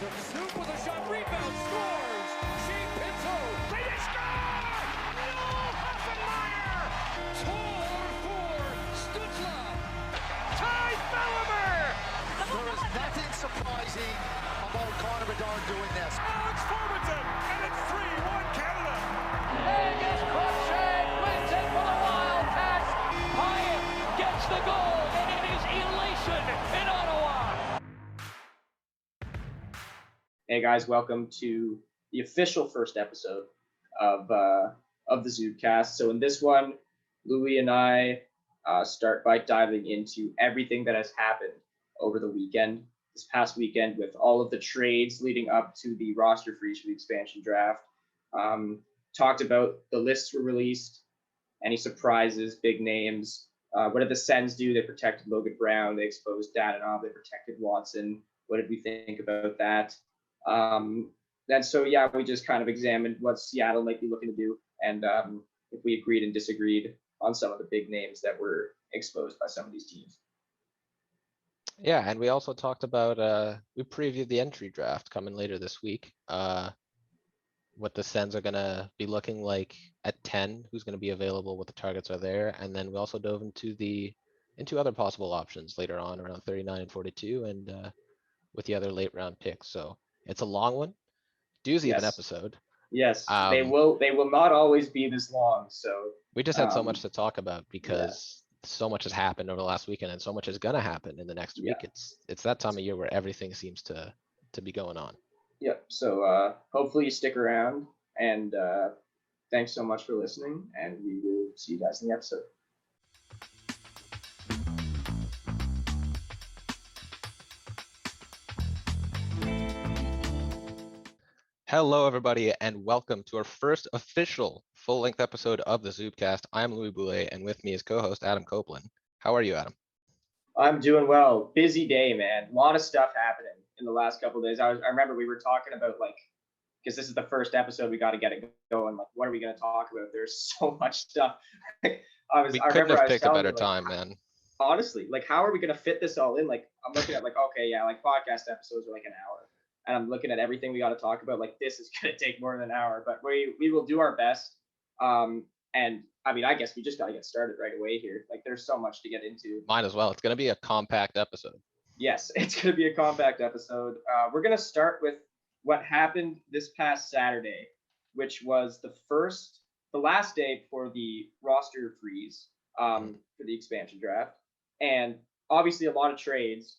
Soup with a shot, rebound, scores! Shane Pinto, they score! Joel Hoffenmeyer! Tor for Stutzla! Ty Bellimer! There is nothing surprising about Connor Bedard doing this. Alex Formanton, and it's 3-1 Canada! Vegas Crookshank wins it for the Wildcats. Hyatt gets the goal, and it is elation in Ottawa. Hey guys, welcome to the official first episode of the Zubcast. So in this one, Louis and I start by diving into everything that has happened over the weekend, this past weekend, with all of the trades leading up to the roster freeze for the expansion draft. Talked about the lists were released, any surprises, big names. What did the Sens do? They protected Logan Brown. They exposed Dadonov. They protected Watson. What did we think about that? And so, yeah, we just kind of examined what Seattle might be looking to do, and if we agreed and disagreed on some of the big names that were exposed by some of these teams. Yeah, and we also talked about, we previewed the entry draft coming later this week, what the Sens are going to be looking like at 10, who's going to be available, what the targets are there, and then we also dove into other possible options later on around 39 and 42 and with the other late round picks. So it's a long one, doozy of an episode. Yes, they will not always be this long. So we just had so much to talk about because so much has happened over the last weekend and so much is going to happen in the next week. It's that time of year where everything seems to be going on. Yep. So hopefully you stick around, and thanks so much for listening, and we will see you guys in the episode. Hello, everybody, and welcome to our first official full-length episode of the Zubcast. I'm Louis Boulet, and with me is co-host Adam Copeland. How are you, Adam? I'm doing well. Busy day, man. A lot of stuff happening in the last couple of days. I remember we were talking about, like, because this is the first episode, we got to get it going. Like, what are we going to talk about? There's so much stuff. We couldn't have picked a better time, man. Honestly, like, how are we going to fit this all in? Like, I'm looking at, like, okay, yeah, like podcast episodes are like an hour. And I'm looking at everything we got to talk about. Like, this is going to take more than an hour, but we will do our best. And I mean, I guess we just got to get started right away here. Like, there's so much to get into. Might as well. It's going to be a compact episode. Yes, it's going to be a compact episode. We're going to start with what happened this past Saturday, which was the last day for the roster freeze for the expansion draft. And obviously a lot of trades.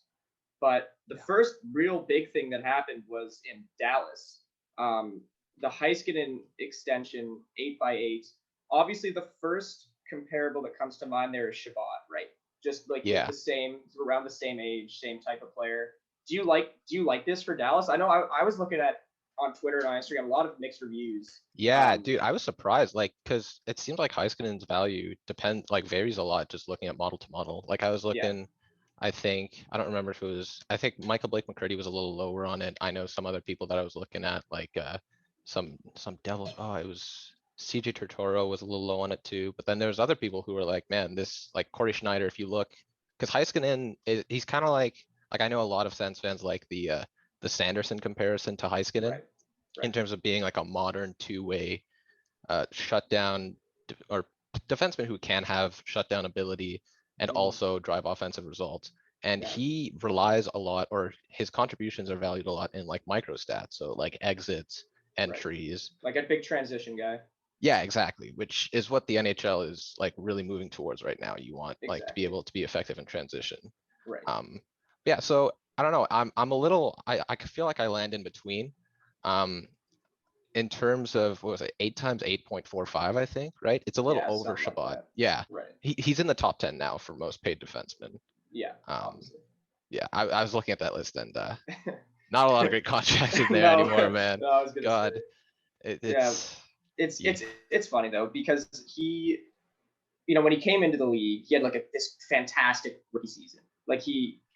But the first real big thing that happened was in Dallas. The Heiskanen extension, 8x8. Obviously, the first comparable that comes to mind there is Shabbat, right? Just like the same, around the same age, same type of player. Do you like this for Dallas? I know I was looking at on Twitter and on Instagram a lot of mixed reviews. Yeah, dude, I was surprised, like, because it seems like Heiskanen's value varies a lot just looking at model to model. Like, I was looking. Yeah. I don't remember if it was, I think Michael Blake McCurdy was a little lower on it. I know some other people that I was looking at, like some Devils. Oh, it was CJ Tortoro was a little low on it too. But then there's other people who were like, man, this, like Corey Schneider, if you look, because Heiskanen, he's kind of like I know a lot of Sens fans like the Sanderson comparison to Heiskanen right. In terms of being like a modern two-way shutdown or defenseman who can have shutdown ability and also drive offensive results. And he relies a lot, or his contributions are valued a lot in like micro stats. So like exits, entries. Like a big transition guy. Yeah, exactly. Which is what the NHL is like really moving towards right now. You want like to be able to be effective in transition. Right. Yeah. So I don't know. I'm a little, I feel like I land in between. In terms of, what was it, 8 times 8.45, I think, right? It's a little over Shabbat. Like yeah. Right. He's in the top 10 now for most paid defensemen. Yeah. Yeah. I was looking at that list and not a lot of great contracts in there anymore, man. No, I was gonna God. It's funny though, because he, when he came into the league, he had like this fantastic rookie season. Like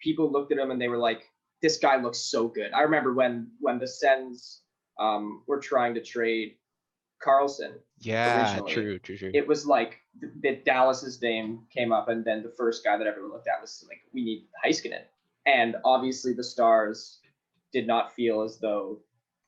people looked at him and they were like, this guy looks so good. I remember when the Sens were trying to trade Carlson. Yeah, true. It was like that Dallas's name came up, and then the first guy that everyone looked at was like, we need Heiskanen. And obviously the Stars did not feel as though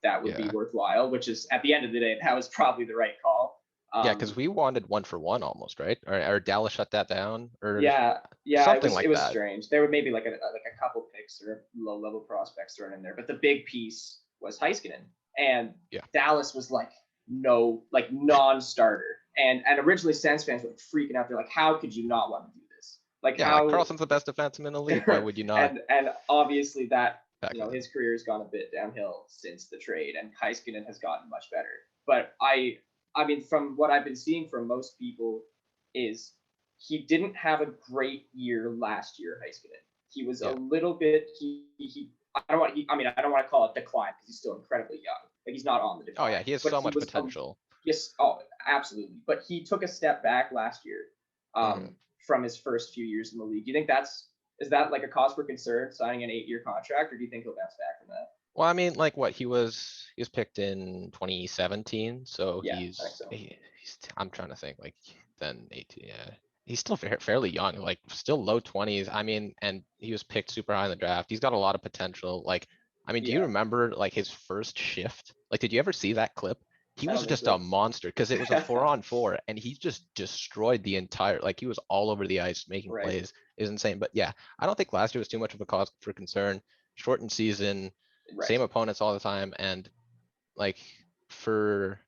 that would be Yeah. worthwhile, which is at the end of the day, that was probably the right call. Yeah, because we wanted 1-for-1 almost, right? Or Dallas shut that down or Yeah, it something was like that. strange. There were maybe like a couple picks or low level prospects thrown in there, but the big piece was Heiskanen, and Yeah. Dallas was like non-starter, and originally Sens fans were freaking out. They're like, how could you not want to do this? Like Yeah, how like Carlson's the best defenseman in the league. Why would you not? and obviously that back then? his career has gone a bit downhill since the trade, and Heiskanen has gotten much better. But I mean, from what I've been seeing from most people, is he didn't have a great year last year. Heiskanen, he was a little bit. I don't want to call it decline because he's still incredibly young. Like he's not on the decline. Oh yeah, he has but so much potential. Yes, absolutely. But he took a step back last year from his first few years in the league. Do you think is that like a cause for concern, signing an 8-year contract, or do you think he'll bounce back from that? Well, I mean, like what he was picked in 2017, so Yeah, he's, I think so. I'm trying to think like then 18. Yeah, he's still fairly young, like still low 20s. I mean, and he was picked super high in the draft. He's got a lot of potential. Like, I mean, do you remember like his first shift? Like, did you ever see that clip? He was just a monster because it was a 4-on-4 and he just destroyed the entire, like he was all over the ice making plays. It was insane. But yeah, I don't think last year was too much of a cause for concern. Shortened season, same opponents all the time. And like for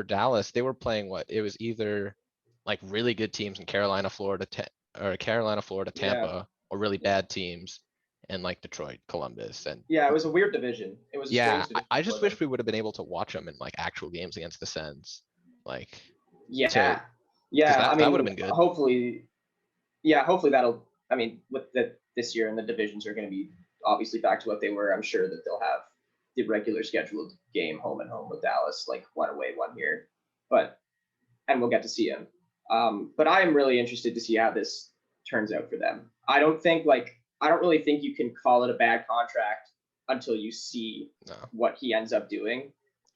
Dallas, they were playing what? It was either like really good teams in Carolina, Florida, Tampa, or really bad teams in like Detroit, Columbus, and it was a weird division. It was I just wish we would have been able to watch them in like actual games against the Sens. Like that would have been good. Hopefully that'll. I mean, with this year and the divisions are going to be obviously back to what they were. I'm sure that they'll have the regular scheduled game home and home with Dallas, like one away, one here. And we'll get to see him. But I am really interested to see how this turns out for them. I don't really think you can call it a bad contract until you see what he ends up doing.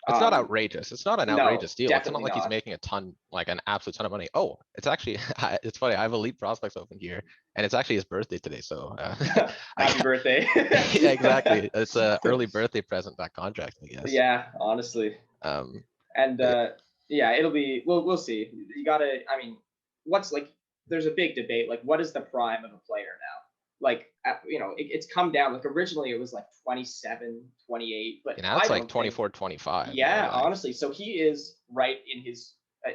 It's not outrageous. It's not an outrageous deal. It's not like he's making a ton, like an absolute ton of money. Oh, it's actually, it's funny. I have Elite Prospects open here, and it's actually his birthday today. So happy birthday. Yeah, exactly. It's an early birthday present, that contract, I guess. Yeah, honestly. It'll be, we'll see. You gotta, I mean, there's a big debate. Like, what is the prime of a player now? Like, it's come down. Like originally it was like 27, 28, but now it's like 24, 25. Yeah, honestly. So he is right in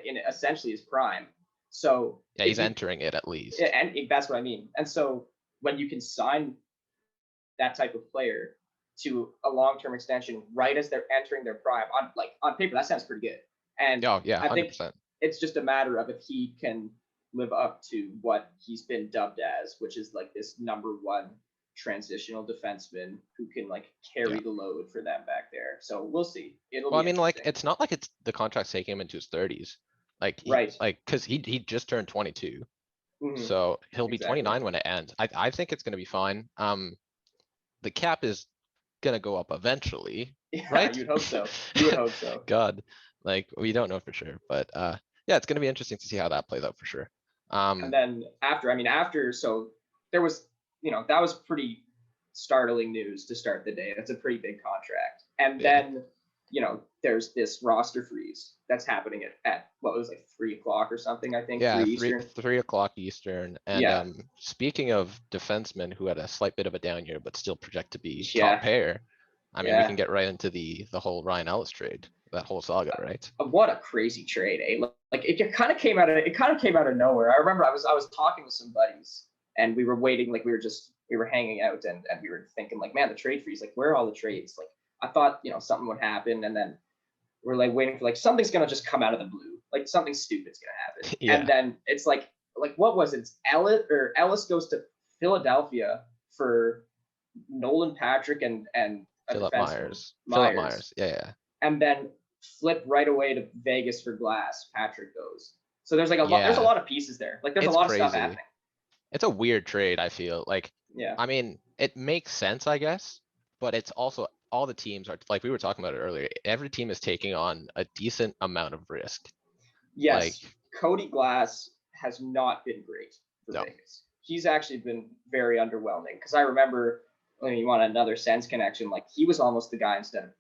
in essentially his prime. So yeah, he's entering it at least. And that's what I mean. And so when you can sign that type of player to a long-term extension right as they're entering their prime, on paper, that sounds pretty good. And I think it's just a matter of if he can live up to what he's been dubbed as, which is like this number one transitional defenseman who can like carry the load for them back there. So we'll see. I mean, like it's not like it's the contract's taking him into his 30s. Like because he just turned 22. So he'll be 29 when it ends. I think it's gonna be fine. The cap is gonna go up eventually, right? You'd hope so. You would hope so. God, like we don't know for sure, but yeah, it's gonna be interesting to see how that plays out for sure. And then after, so there was, that was pretty startling news to start the day. That's a pretty big contract. And then, there's this roster freeze that's happening at what was like 3:00 or something, I think. Yeah, 3 o'clock Eastern. And speaking of defensemen who had a slight bit of a down year, but still project to be top pair, I mean, we can get right into the whole Ryan Ellis trade, that whole saga, right? What a crazy trade, eh? Like it kind of came out of nowhere. I remember I was talking with some buddies and we were waiting, like we were hanging out and we were thinking like, man, the trade freeze, like where are all the trades? Like I thought, something would happen, and then we're like waiting for like something's gonna just come out of the blue, like something stupid's gonna happen. And then it's like what was it? Ellis goes to Philadelphia for Nolan Patrick and Philip Myers. Philip Myers. Yeah. And then flip right away to Vegas for Glass. Patrick goes. So there's like there's a lot of pieces there. Like there's a lot of stuff happening. It's a weird trade, I feel like. Yeah. I mean, it makes sense, I guess, but it's also all the teams are, like we were talking about it earlier, every team is taking on a decent amount of risk. Yes. Like, Cody Glass has not been great for Vegas. He's actually been very underwhelming, because I remember I mean, you want another Sens connection, like he was almost the guy instead of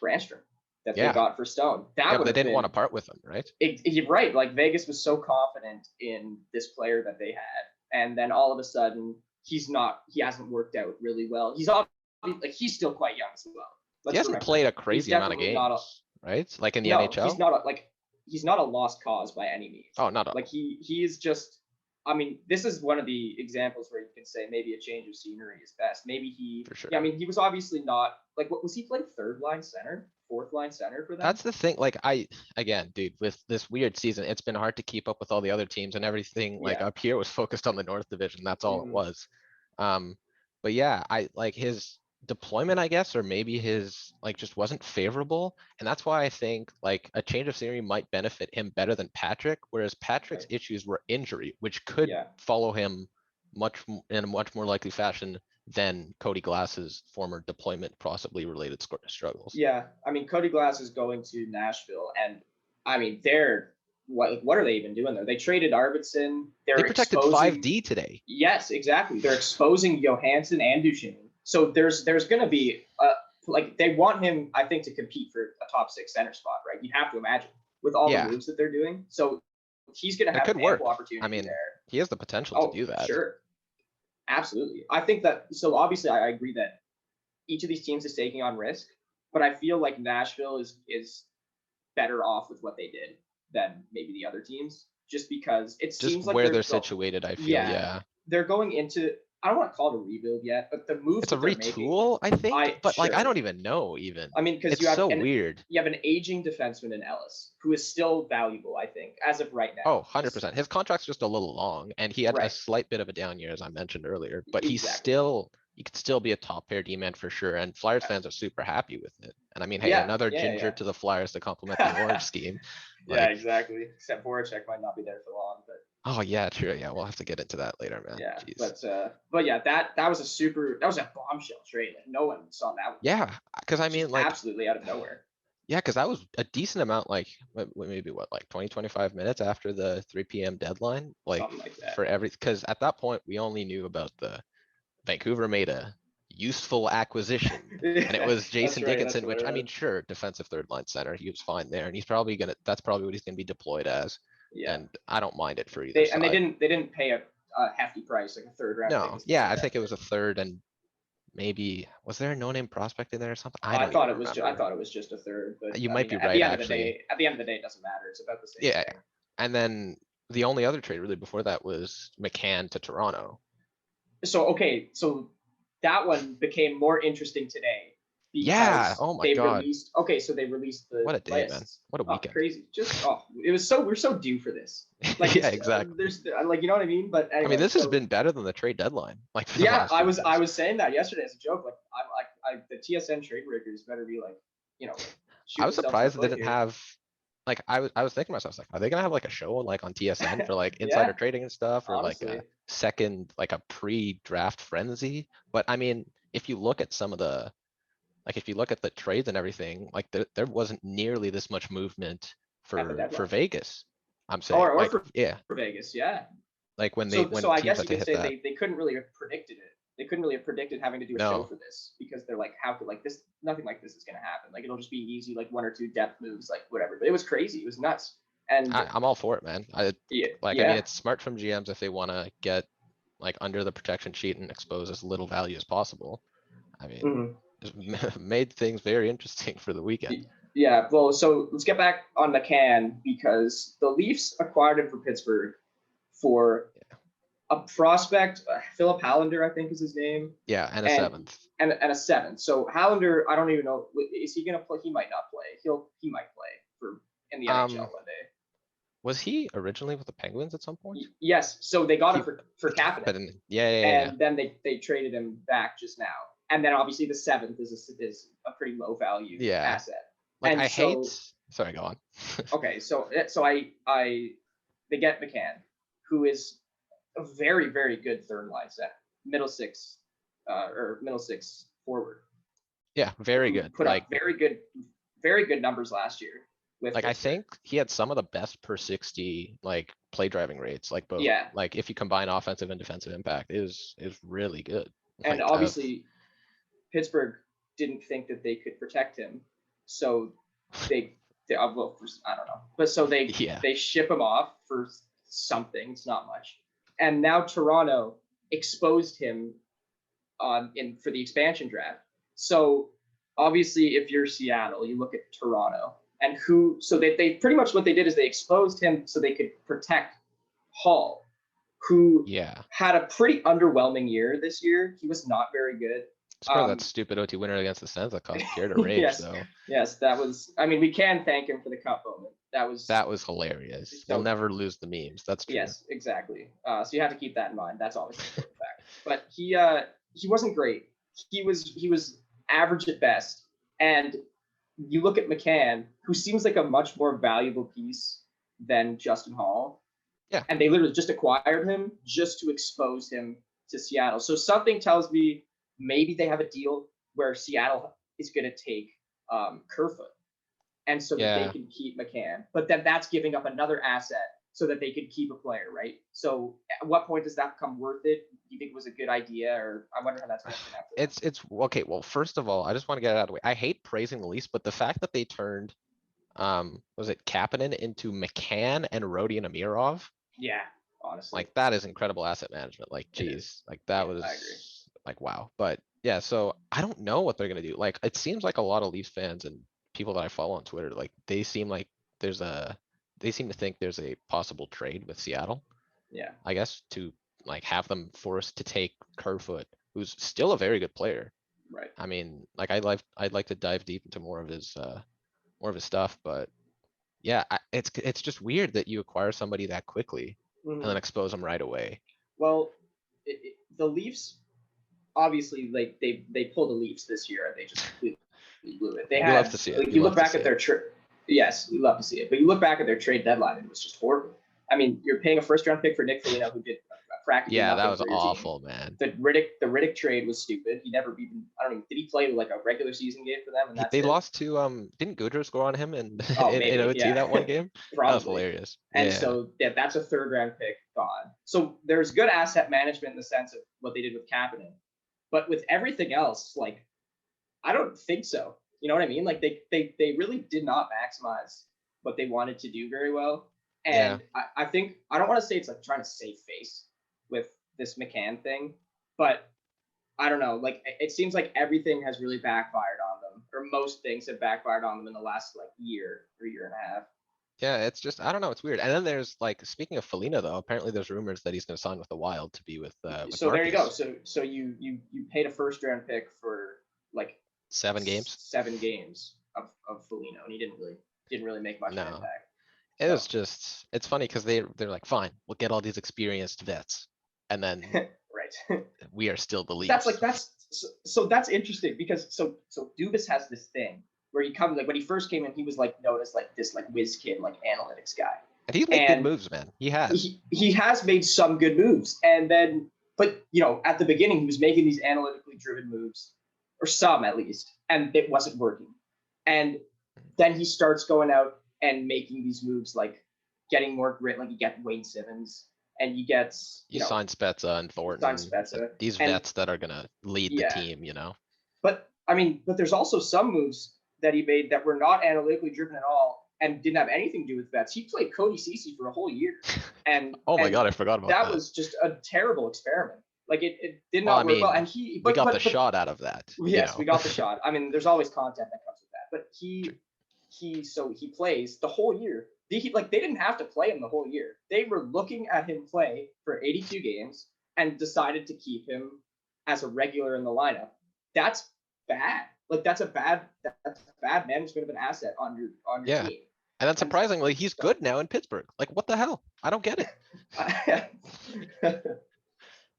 Brandstrom that they Yeah. got for Stone. That Yeah, but would they have didn't been, want to part with him, right? You're right. Like Vegas was so confident in this player that they had, and then all of a sudden he hasn't worked out really well. He's obviously like he's still quite young as well. He hasn't played a crazy amount of games, right? Like in the NHL. He's not a lost cause by any means. Oh, not like he is just. I mean, this is one of the examples where you can say maybe a change of scenery is best. Maybe he, for sure. Yeah, I mean, he was obviously not like, what was he playing third line center, fourth line center for them? That's the thing. Like again, dude, with this weird season, it's been hard to keep up with all the other teams and everything. Like up here was focused on the North Division. That's all it was. But yeah, I like his deployment, I guess, or maybe his like just wasn't favorable. And that's why I think like a change of scenery might benefit him better than Patrick, whereas Patrick's issues were injury, which could follow him in a much more likely fashion than Cody Glass's former deployment possibly related struggles. Yeah, I mean, Cody Glass is going to Nashville, and I mean, what are they even doing there? They traded Arvidsson. They protected 5D today. Yes, exactly. They're exposing Johansson and Duchesne. So there's going to be like they want him, I think, to compete for a top 6 center spot, right? You have to imagine with all the moves that they're doing. So he's going to have ample opportunity. I mean, there. He has the potential to do that. Sure, absolutely. I think that. So obviously, I agree that each of these teams is taking on risk, but I feel like Nashville is better off with what they did than maybe the other teams, just because it seems like where they're situated. I feel they're going into. I don't want to call it a rebuild yet, but the move. It's a retool, I think. Like I don't even know. Even I mean, because it's so weird. You have an aging defenseman in Ellis who is still valuable, I think, as of right now. Oh, 100%. His contract's just a little long, and he had a slight bit of a down year, as I mentioned earlier. But he could still be a top pair D-man for sure. And Flyers fans are super happy with it. And I mean, hey, another ginger to the Flyers to complement the orange scheme. Yeah, exactly. Except Voracek might not be there for long, but. Oh yeah, true. Yeah, we'll have to get into that later, man. Yeah, but yeah, that was a bombshell trade. Like, no one saw that one. Yeah, because I mean, like absolutely out of nowhere. Yeah, because that was a decent amount, like maybe like 20, 25 minutes after the 3 p.m. deadline, like that. Because at that point we only knew about the Vancouver made a useful acquisition, and it was Jason Dickinson, which I mean, sure, defensive third line center, he was fine there, and that's probably what he's gonna be deployed as. Yeah. And I don't mind it for either side. And they didn't pay a hefty price, like a third round. No, yeah, I think it was a third, and maybe was there a no-name prospect in there or something? I thought it was just a third. But you might be right. Actually, at the end of the day, it doesn't matter. It's about the same. Yeah, and then the only other trade really before that was McCann to Toronto. So that one became more interesting today. Yeah. Oh my god. They released the. What a day, man! What a weekend. Crazy. We're so due for this. Like, yeah, exactly. There's like, you know what I mean. But anyway, I mean, this has been better than the trade deadline. Like, I was saying that yesterday as a joke. Like, the TSN trade breakers better be like, you know. I was surprised they didn't have. Like, I was thinking to myself, like, are they gonna have like a show like on TSN for like insider trading and stuff, or honestly, like a second, like a pre-draft frenzy? But I mean, if you look at some of the. Like, if you look at the trades and everything, like there wasn't nearly this much movement for Vegas. I'm saying, for Vegas, yeah. Like when so I guess you could say they couldn't really have predicted it. They couldn't really have predicted having to do a show for this, because they're like, how could like this? Nothing like this is gonna happen. Like, it'll just be easy, like 1 or 2 depth moves, like whatever. But it was crazy. It was nuts. And I'm all for it, man. I mean, it's smart from GMs if they want to get like under the protection sheet and expose as little value as possible. I mean. Just made things very interesting for the weekend. Yeah, well, so let's get back on McCann, because the Leafs acquired him from Pittsburgh for a prospect, Philip Hallander, I think is his name. Yeah, and a seventh. And a seventh. So Hallander, I don't even know, is he gonna play? He might not play. He might play in the NHL one day. Was he originally with the Penguins at some point? Yes. So they got him for Kapanen. And then they traded him back just now. And then obviously the seventh is a pretty low value asset. Like, and sorry, go on. Okay, so they get McCann, who is a very, very good third line set, middle six forward. Yeah, very good. Put up very good numbers last year. Like, I think he had some of the best per 60 like play driving rates, like both. Yeah. Like, if you combine offensive and defensive impact, is really good. And obviously Pittsburgh didn't think that they could protect him, so they well, I don't know, but so they ship him off for something. It's not much, and now Toronto exposed him for the expansion draft. So obviously, if you're Seattle, you look at Toronto and so they pretty much what they did is they exposed him so they could protect Hall, who had a pretty underwhelming year this year. He was not very good. It's probably that stupid OT winner against the Sens that caused Pierre to rage, though. Yes, that was. I mean, we can thank him for the cup moment. That was hilarious. They'll never lose the memes. That's true. Yes, exactly. So you have to keep that in mind. That's always a fact. But he wasn't great. He was average at best. And you look at McCann, who seems like a much more valuable piece than Justin Hall. Yeah. And they literally just acquired him just to expose him to Seattle. So something tells me maybe they have a deal where Seattle is going to take Kerfoot, and so that they can keep McCann. But then that's giving up another asset so that they could keep a player, right? So at what point does that become worth it? Do you think it was a good idea, or I wonder how that's going to happen? It's okay. Well, first of all, I just want to get it out of the way. I hate praising the Leafs, but the fact that they turned, was it Kapanen into McCann and Rodion Amirov? Yeah, honestly, like that is incredible asset management. Like, geez, like that was. I agree. Like, wow. But yeah, so I don't know what they're going to do. Like, it seems like a lot of Leafs fans and people that I follow on Twitter, like they seem to think there's a possible trade with Seattle. Yeah. I guess to like have them forced to take Kerfoot, who's still a very good player. Right. I mean, like I'd like to dive deep into more of his stuff, but yeah, it's just weird that you acquire somebody that quickly and then expose them right away. Well, the Leafs, obviously, like they pulled the Leafs this year and they just completely blew it. They love to see it. Like, you look back at their trade. Yes, we love to see it. But you look back at their trade deadline and it was just horrible. I mean, you're paying a first-round pick for Nick Foligno, who did practically nothing. That was for your awful, team. Man. The Riddick trade was stupid. He never even. I don't even. Did he play like a regular season game for them? And that's they lost to didn't Goodrow score on him in OT that one game? Probably. That was hilarious. And so that's a third-round pick gone. So there's good asset management in the sense of what they did with Kapanen, but with everything else, like I don't think so. You know what I mean? Like they really did not maximize what they wanted to do very well. And I think I don't want to say it's like trying to save face with this McCann thing, but I don't know. Like it seems like everything has really backfired on them, or most things have backfired on them in the last like year or year and a half. Yeah, it's just I don't know. It's weird. And then there's like speaking of Foligno though, apparently there's rumors that he's going to sign with the Wild to be with. So Marcus. There you go. So you paid a first-round pick for like 7 games. 7 games of Foligno, and he didn't really make much of an impact. It was just, it's funny because they're like, fine, we'll get all these experienced vets, and then right, we are still the Leafs. That's interesting because so Dubas has this thing where he comes like when he first came in, he was like known as like this like whiz kid like analytics guy, and he's made good moves, man. He has made some good moves, and then but at the beginning he was making these analytically driven moves, or some at least, and it wasn't working, and then he starts going out and making these moves, like getting more grit, like you get Wayne Simmons, and you get you sign Spezza and Thornton, these vets that are gonna lead the team, But I mean, there's also some moves that he made that were not analytically driven at all and didn't have anything to do with vets. He played Cody Ceci for a whole year, and oh my god, I forgot about that. That was just a terrible experiment. Like it did not work well, and we got the shot out of that. Yes, we got the shot. I mean, there's always content that comes with that, but he plays the whole year. They didn't have to play him the whole year. They were looking at him play for 82 games and decided to keep him as a regular in the lineup. That's bad. Like that's bad management of an asset on your team. And then surprisingly, he's good now in Pittsburgh. Like what the hell? I don't get it.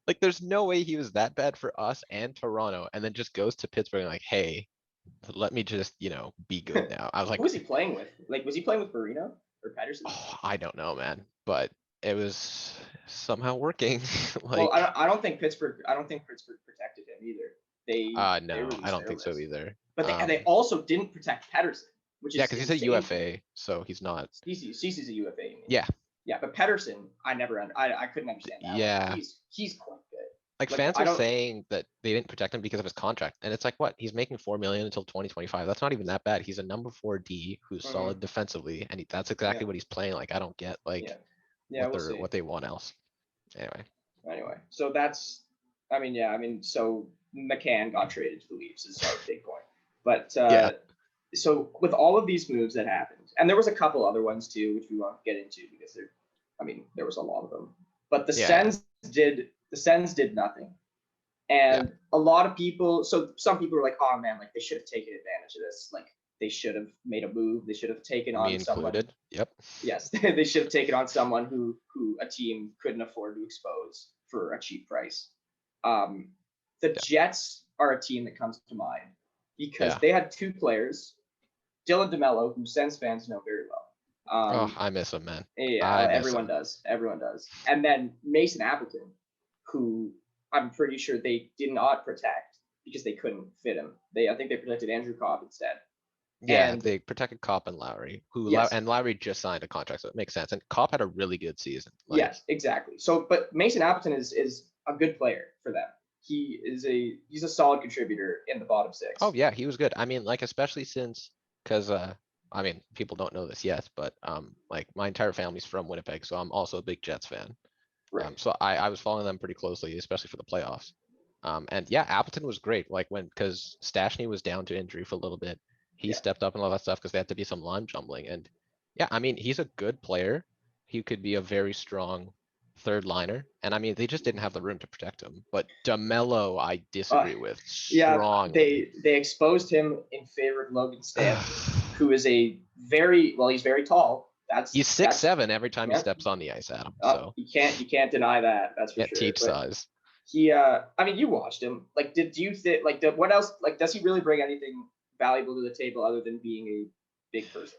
Like there's no way he was that bad for us and Toronto, and then just goes to Pittsburgh and like, hey, let me just, be good now. I was like, who was he playing with? Like, was he playing with Marino or Pedersen? Oh, I don't know, man, but it was somehow working. Well, I don't think Pittsburgh protected him either. No, I don't think so either. But they also didn't protect Pedersen, which is because he's a UFA, so he's not. Cece's a UFA. Yeah. Yeah, but Pedersen, I couldn't understand that. Yeah. He's quite good. Like Like, fans I are don't- saying that they didn't protect him because of his contract, and it's like, what? He's making 4 million until 2025. That's not even that bad. He's a number 4 D who's Mhm. solid defensively, and that's exactly Yeah. what he's playing. Like, I don't get like Yeah. Yeah, we'll see. what they want else. Anyway, Anyway, so that's, I mean, yeah, I mean, so McCann got traded to the Leafs is our big point. But Yeah. so with all of these moves that happened, and there was a couple other ones too, which we won't get into because there was a lot of them. But the Yeah. Sens did nothing. And a lot of people, so some people were like, oh man, like they should have taken advantage of this. Like they should have made a move. They should have taken on me someone. included. Yep. Yes, they should have taken on someone who a team couldn't afford to expose for a cheap price. The Jets are a team that comes to mind because they had two players, Dylan DeMello, who Sens fans know very well. Oh, I miss him, man. Yeah, everyone does. Everyone does. And then Mason Appleton, who I'm pretty sure they did not protect because they couldn't fit him. I think they protected Andrew Cobb instead. Yeah, And they protected Kopp and Lowry, Yes. and Lowry just signed a contract, so it makes sense. And Kopp had a really good season. Like, yes, exactly. So, but Mason Appleton is a good player for them. He's a solid contributor in the bottom six. oh yeah, he was good. I mean, like especially since, because I mean, people don't know this yet, but like my entire family's from Winnipeg, so I'm also a big Jets fan. Right. So I was following them pretty closely, especially for the playoffs. And yeah, Appleton was great. Like because Stastny was down to injury for a little bit, he stepped up and all that stuff because there had to be some line jumbling. And yeah, I mean, he's a good player. He could be a very strong third liner. And I mean, they just didn't have the room to protect him. But DeMello, I disagree with Yeah, strongly. they exposed him in favor of Logan Stanley, who is he's very tall. He's 6'7" every time he steps on the ice, Adam. So you can't deny that. That's for can't sure. teach But size. he, I mean, you watched him. Like, do you think what else? Like, does he really bring anything valuable to the table other than being a big person?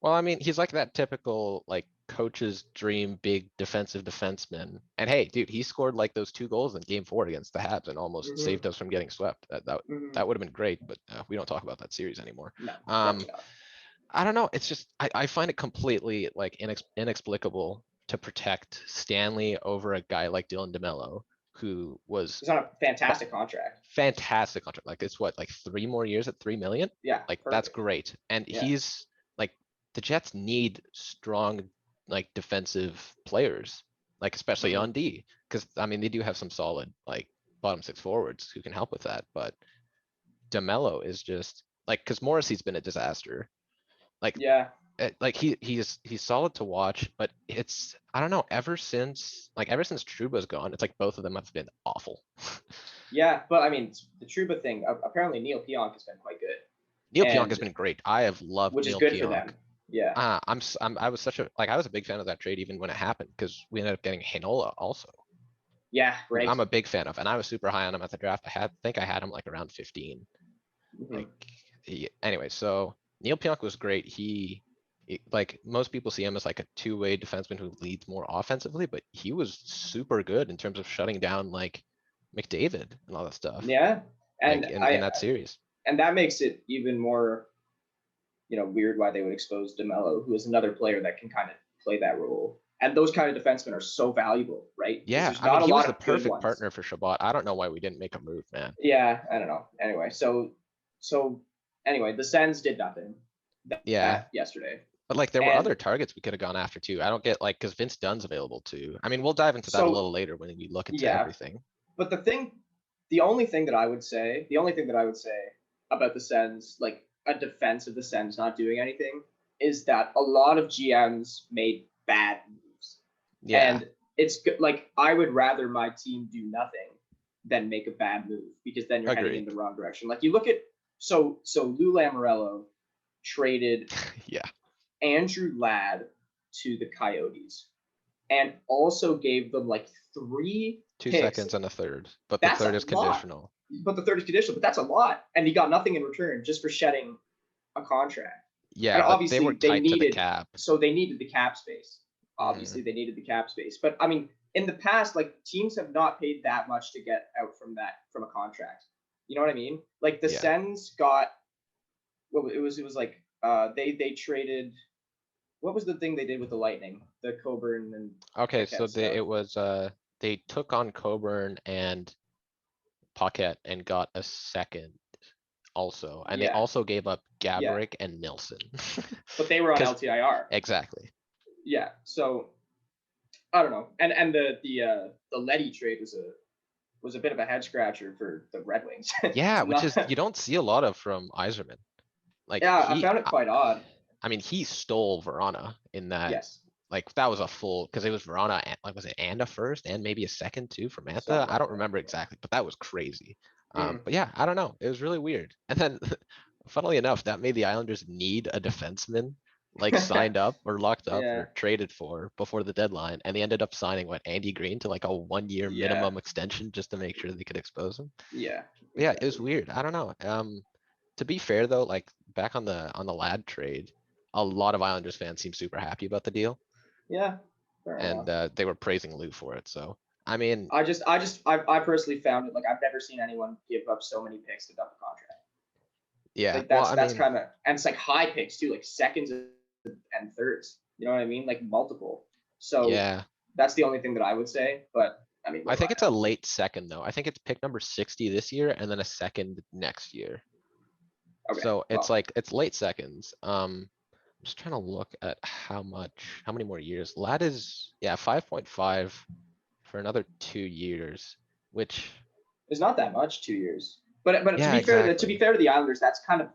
Well, I mean, he's like that typical like coach's dream big defensive defenseman. And hey, dude, he scored like those 2 goals in game 4 against the Habs and almost saved us from getting swept. That would have been great, but we don't talk about that series anymore. No, definitely not. I don't know. It's just I find it completely like inexplicable to protect Stanley over a guy like Dylan DeMello, who was He's on a fantastic contract. fantastic contract. Like it's what, like 3 more years at 3 million? Yeah, Like perfect. that's great. And he's like, the Jets need strong like defensive players, like especially on D, because I mean they do have some solid like bottom 6 forwards who can help with that. But DeMello is just like, because Morrissey's been a disaster. Like like he's solid to watch, but it's, I don't know, ever since Trouba's gone, it's like both of them have been awful. Yeah, but I mean the Trouba thing. Apparently Neil Pionk has been quite good. Neil Pionk has been great. I have loved which Neil is good Pionk. for them. Yeah. I was a big fan of that trade even when it happened because we ended up getting Heinola also. Yeah, right. I'm a big fan of, and I was super high on him at the draft. I think I had him like around 15. Anyway, so Neil Pionk was great. He like most people see him as like a 2-way defenseman who leads more offensively, but he was super good in terms of shutting down like McDavid and all that stuff. Yeah, and like, in that series. And that makes it even more, weird why they would expose DeMello, who is another player that can kind of play that role. And those kind of defensemen are so valuable, right? Yeah, I mean, he was the perfect partner for Shabbat. I don't know why we didn't make a move, man. Yeah, I don't know. Anyway, so anyway, the Sens did nothing. Yesterday. But like there were other targets we could have gone after too. I don't get like, because Vince Dunn's available too. I mean, we'll dive into that a little later when we look into everything. But the only thing that I would say about the Sens, like a defense of the Sens not doing anything, is that a lot of GMs made bad moves. Yeah. And it's good. Like, I would rather my team do nothing than make a bad move, because then you're heading in the wrong direction. Like you look at, so Lou Lamoriello traded Andrew Ladd to the Coyotes and also gave them like 3 2 picks. seconds and a third, but the third is conditional. But that's a lot, and he got nothing in return just for shedding a contract. Yeah, and but obviously they were tight to the cap. So they needed the cap space. Obviously, they needed the cap space. But I mean, in the past, like teams have not paid that much to get out from a contract. You know what I mean? Like the Sens got, well, it was like they traded. What was the thing they did with the Lightning? The Coburn and okay, so they they took on Coburn and Paquette and got a second also, and they Yeah. also gave up Yeah. Gaborik and Nilsson. But they were on 'Cause- LTIR. Exactly. Yeah. So I don't know. And the Letty trade was a bit of a head scratcher for the Red Wings. Yeah, It's which is not- you don't see a lot of from Yzerman. Like yeah, I he, found it quite odd. I mean, he stole Verona in that. Yes. Like that was a full because it was Verona. Like was it and a first and maybe a second too for Mantha? Something I like don't that. remember exactly, but that was crazy. Mm. But yeah, I don't know. It was really weird. And then, funnily enough, that made the Islanders need a defenseman like signed up or locked up Yeah. or traded for before the deadline, and they ended up signing what Andy Green to like a 1 year Yeah. minimum extension just to make sure they could expose him. Yeah. Yeah, it was exactly. weird. I don't know. To be fair though, like back on the Lad trade, a lot of Islanders fans seem super happy about the deal, Yeah. Fair and enough. they were praising Lou for it. So I mean, I personally found it like I've never seen anyone give up so many picks to dump a contract. yeah. Like Well, I that's mean, kind of, and it's like high picks too, like seconds and thirds. You know what I mean? Like multiple. So yeah. that's the only thing that I would say. But I mean, I think it's a late second though. I think it's pick number 60 this year and then a second next year. okay, So it's well, like it's late seconds. I'm just trying to look at how many more years. Lad is 5.5 for another 2 years, which it's not that much, 2 years. But to Yeah, be fair, to exactly. be fair to the Islanders, that's kind of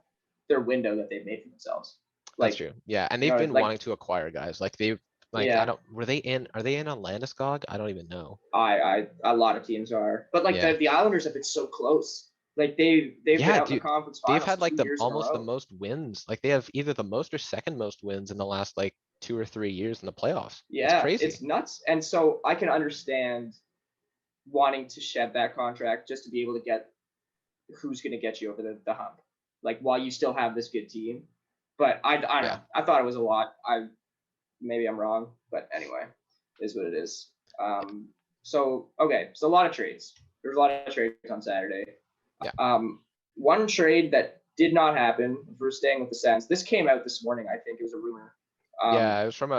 their window that they've made for themselves. that's Like, true. Yeah, and you they've know, been like- wanting to acquire guys. Like they've I Yeah. don't are they in on Landeskog? I don't even know. a lot of teams are, but like Yeah. the Islanders have been so close. Like they've been Yeah, out in the dude, conference They've finals had like 2 the years in a almost the row. most wins. Like they have either the most or second most wins in the last like 2 or 3 years in the playoffs. It's Yeah, crazy. it's nuts. And so I can understand wanting to shed that contract just to be able to get who's going to get you over the hump, like while you still have this good team. But I don't Yeah. know. I thought it was a lot. Maybe I'm wrong, but anyway, it is what it is. So okay, so a lot of trades. There's a lot of trades on Saturday. Yeah. One trade that did not happen. If we're staying with the Sens, this came out this morning. I think it was a rumor. Yeah, it was from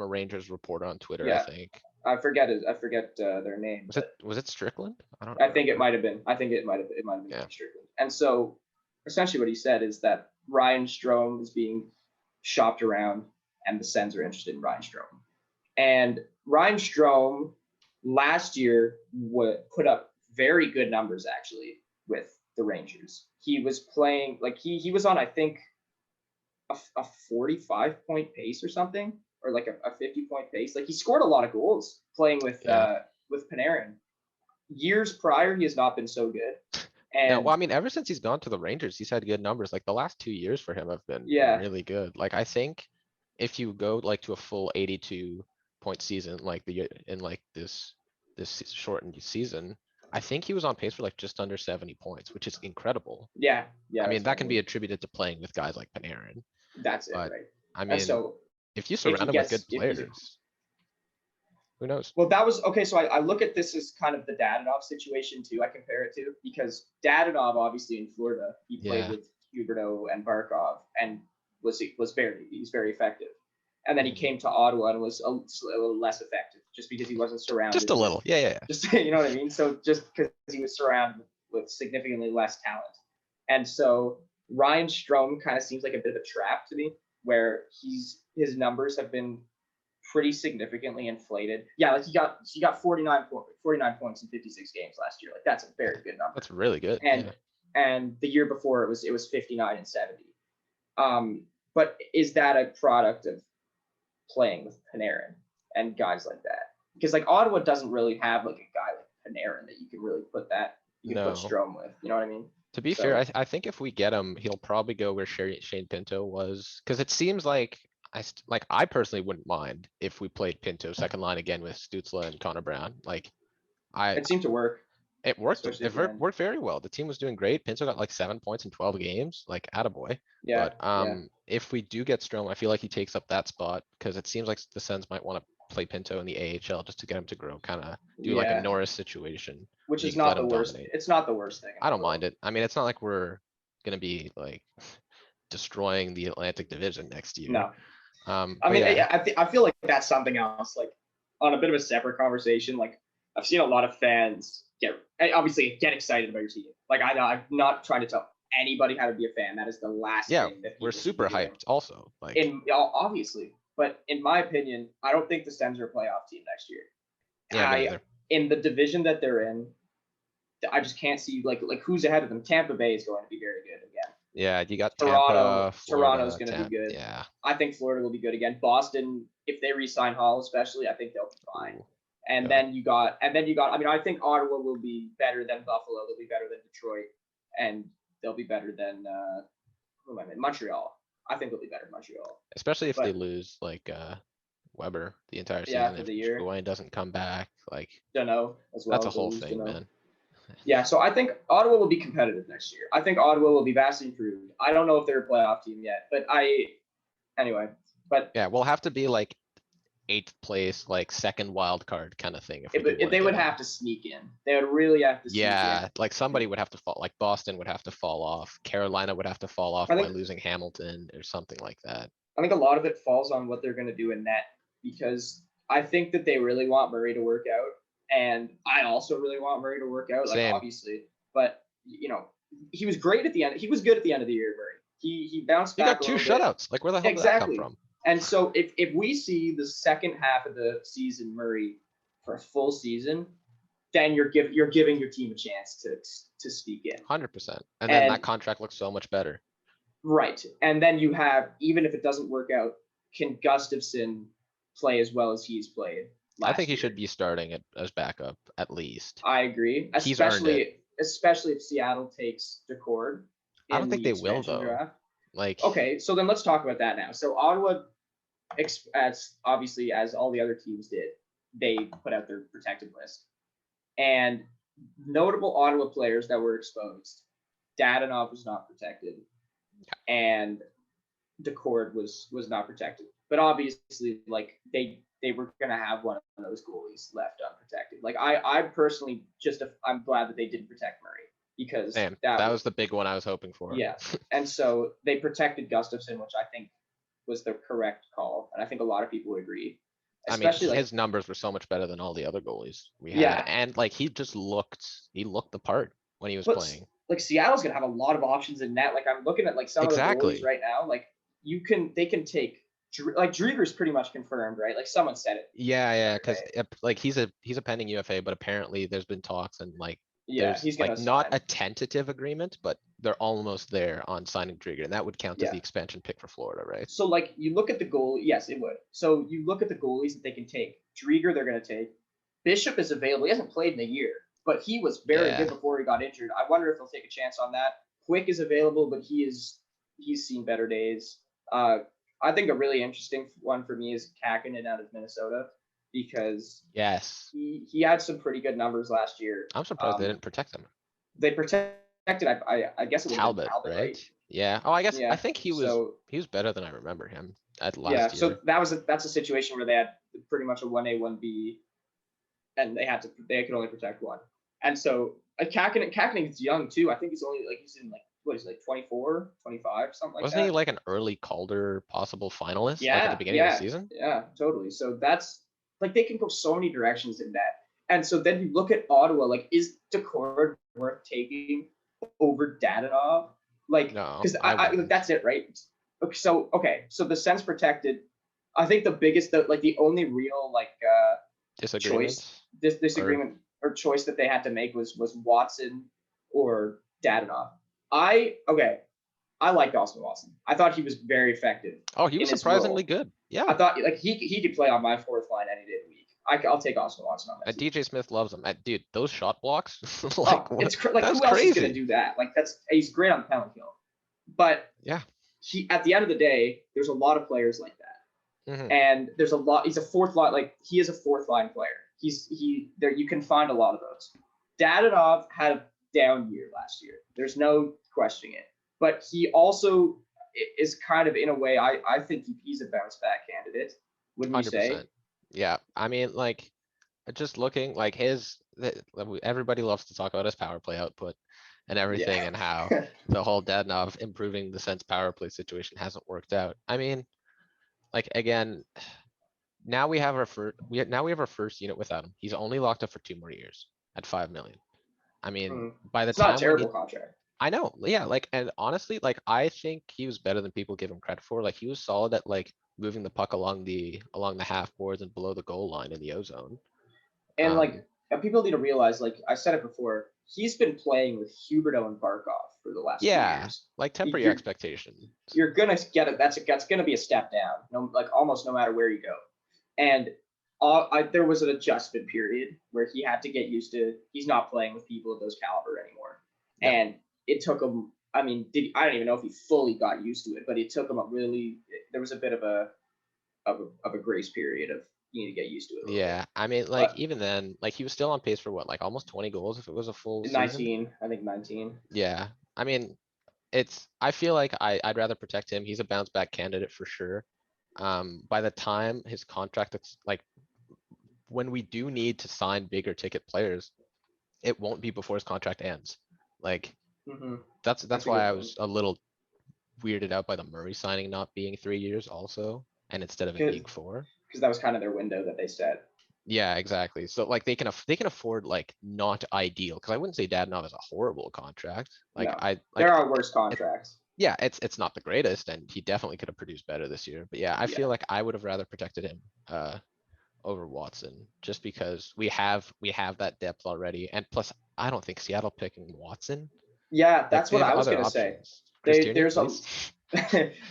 a Rangers reporter on Twitter, yeah. I think. I forget their name. Was it Strickland? I think it might have been. I think it might have been Yeah. Strickland. And so essentially what he said is that Ryan Strome is being shopped around and the Sens are interested in Ryan Strome. And Ryan Strome last year put up very good numbers actually with the Rangers. He was playing like he was on, I think, a 45-point pace or something, or like a 50-point pace. Like he scored a lot of goals playing with Panarin. Years prior, he has not been so good. And No, well, I mean, ever since he's gone to the Rangers, he's had good numbers. Like the last 2 years for him have been Yeah. really good. Like I think if you go like to a full 82-point season, like in like this shortened season, I think he was on pace for like just under 70 points, which is incredible. yeah, I mean, that can be totally. attributed to playing with guys like Panarin. That's it, but, right? I And mean, so if you surround him with good if he's a- players, who knows? well, that was okay. So I look at this as kind of the Dadonov situation too. I compare it to, because Dadonov, obviously in Florida, he played Yeah. with Huberdeau and Barkov and he's very effective. And then he came to Ottawa and was a little less effective just because he wasn't surrounded. Just a little. Yeah. Just you know what I mean? So just because he was surrounded with significantly less talent. And so Ryan Strome kind of seems like a bit of a trap to me, where his numbers have been pretty significantly inflated. Yeah, like he got 49 points in 56 games last year. Like that's a very good number. That's really good. And yeah. and the year before it was 59 and 70. But is that a product of playing with Panarin and guys like that? Because like Ottawa doesn't really have like a guy like Panarin that you can really put No. Strome with. You know what I mean? To be So- fair, I think if we get him, he'll probably go where Shane Pinto was, because it seems like I personally wouldn't mind if we played Pinto second line again with Stützle and Connor Brown. Like It seemed to work. it worked. especially It at the end. worked very well. The team was doing great. Pinto got like 7 points in 12 games. Like attaboy. Yeah. But if we do get Strome, I feel like he takes up that spot, because it seems like the Sens might want to play Pinto in the AHL just to get him to grow, kind of do like Yeah. a Norris situation. Which you is can not let the him worst. dominate. It's not the worst thing. in I the don't world. mind it. I mean, it's not like we're gonna be like destroying the Atlantic Division next year. No. I I mean, yeah, I feel like that's something else. Like on a bit of a separate conversation, like I've seen a lot of fans obviously get excited about your team. Like I'm not trying to tell anybody how to be a fan. That is the last Yeah, thing that we're people should super be doing. hyped also, like, Obviously, but in my opinion, I don't think the Sens are a playoff team next year. yeah, me neither. In the division that they're in, I just can't see like who's ahead of them. Tampa Bay is going to be very good again. Yeah, you got Toronto, Tampa, Florida, Toronto's going to be good. Yeah. I think Florida will be good again. Boston, if they re-sign Hall, especially, I think they'll be fine. Ooh, And yeah. then you got. I mean, I think Ottawa will be better than Buffalo. They'll be better than Detroit, and they'll be better than who am I? Montreal. I think they'll be better than Montreal. Especially if they But- lose like Weber the entire Yeah, season, for if the year. Dwayne doesn't come back, like, Dano as well. that's a they'll whole lose thing, Dano. man. Yeah, so I think Ottawa will be competitive next year. I think Ottawa will be vastly improved. I don't know if they're a playoff team yet, but anyway. But Yeah, we'll have to be like 8th place, like second wild card kind of thing. If they would have to sneak in. They would really have to sneak Yeah, in. like somebody would have to fall, like Boston would have to fall off. Carolina would have to fall off I by think- losing Hamilton or something like that. I think a lot of it falls on what they're going to do in net because I think that they really want Murray to work out. And I also really want Murray to work out, like Same. obviously. But, he was great at the end. He was good at the end of the year, Murray. He bounced You back got a 2 little bit. shutouts. Like, where the hell did that come Exactly. from? And so if we see the second half of the season Murray for a full season, then you're giving your team a chance to sneak in. 100%. And then that And- contract looks so much better. Right. And then you have, even if it doesn't work out, can Gustafsson play as well as he's played? I think he last should year? be starting as backup at least. I agree. He's earned Especially if Seattle takes DeCord. I don't in think the they will, expansion though. draft. Like, Okay, so then let's talk about that now. So Ottawa, as obviously as all the other teams did, they put out their protected list. And notable Ottawa players that were exposed, Dadonov was not protected, and DeCord was not protected. But obviously, like they were gonna have one of those goalies left unprotected. Like I personally I'm glad that they didn't protect Murray because damn, that was the big one I was hoping for. yeah. And so they protected Gustafsson, which I think was the correct call, and I think a lot of people would agree. I mean, Especially his numbers were so much better than all the other goalies we had. Yeah. And like, he looked the part when he was But playing. like Seattle's gonna have a lot of options in net. Like I'm looking at like some of Exactly. the goalies right now. Like they can take like Dreger's pretty much confirmed, right? Like someone said it. Yeah, because Right. like he's a pending UFA, but apparently there's been talks and like Yeah, there's he's gonna like not a sign. tentative agreement, but they're almost there on signing Drieger, and that would count as Yeah. the expansion pick for Florida, right? So like you look at the goal, yes, it would. So you look at the goalies that they can take. Drieger, they're gonna take. Bishop is available. He hasn't played in a year, but he was very Yeah. good before he got injured. I wonder if they'll take a chance on that. Quick is available, but he's seen better days. I think a really interesting one for me is Kakinen out of Minnesota because Yes. he had some pretty good numbers last year. I'm surprised they didn't protect him. They protected. I guess it was Talbot, right? Yeah. Oh, I guess Yeah, I think he was So better than I remember him at last yeah, year. so that's a situation where they had pretty much a 1A 1B, and they could only protect one. And so Kakanen's young too. I think he's in what is it, like 24, 25, something like Wasn't that. he like an early Calder possible finalist? Yeah, Like at the beginning of the season? Yeah, totally. So that's like they can go so many directions in that. And so then you look at Ottawa, like, is DeCord worth taking over Dadonov? Like, No, because I wouldn't. that's it, right? So the Sens protected. I think the only real Disagreements? disagreement or choice that they had to make was Watson or Dadonov. I liked Austin Watson. I thought he was very effective. Oh, he was in his surprisingly role. good. Yeah. I thought like he could play on my fourth line any day of the week. I'll take Austin Watson on that. And DJ Smith loves him. Dude, those shot blocks, Oh, like, it's what- like that's who else is gonna crazy. do that? Like he's great on penalty kill. But Yeah. he at the end of the day, there's a lot of players like that. Mhm. And there's a lot. He's a fourth line. Like he is a fourth line player. There. You can find a lot of those. Dadonov had a down year last year. There's no questioning it. But he also is kind of in a way. I think he's a bounce back candidate. Wouldn't you say? 100%. Yeah. I mean, like, just looking like everybody loves to talk about his power play output and everything, and how the whole Dadonov improving the Sens power play situation hasn't worked out. I mean, like, again, now we have our first unit without him. He's only locked up for 2 more years at 5 million. I mean, by the It's not a time we terrible need, contract. I know, yeah, like, and honestly, like, I think he was better than people give him credit for. Like, he was solid at like moving the puck along the half boards and below the goal line in the ozone. And like, and people need to realize, like I said it before, he's been playing with Huberto and Barkov for the last few Yeah, years. like temper your You're- expectations. You're gonna get it. That's gonna be a step down. No, like almost no matter where you go. And there was an adjustment period where he had to get used to. He's not playing with people of those caliber anymore, Yeah. and it took him. I mean, I don't even know if he fully got used to it, but it took him a really. There was a bit of a grace period of you need to get used to it. Yeah, I mean, like, But- even then, like, he was still on pace for what, like almost 20 goals if it was a full season? 19, I think 19. Yeah, I mean, I feel like I'd rather protect him. He's a bounce back candidate for sure. By the time his contract, like, when we do need to sign bigger ticket players, it won't be before his contract ends. Like, Mm-hmm. that's That's a why good I point. was a little weirded out by the Murray signing not being 3 years also, and instead of it Good. being 4. Because that was kind of their window that they set. Yeah, exactly. So like they can afford like not ideal, because I wouldn't say Dadonov is a horrible contract. Like No. There like are worse contracts. yeah, it's not the greatest, and he definitely could have produced better this year. But yeah, I Yeah. feel like I would have rather protected him over Watson, just because we have that depth already, and plus I don't think Seattle picking Watson. Yeah, Like, that's they what have I was other gonna say. options. Chris They- Tierney, there's a- please.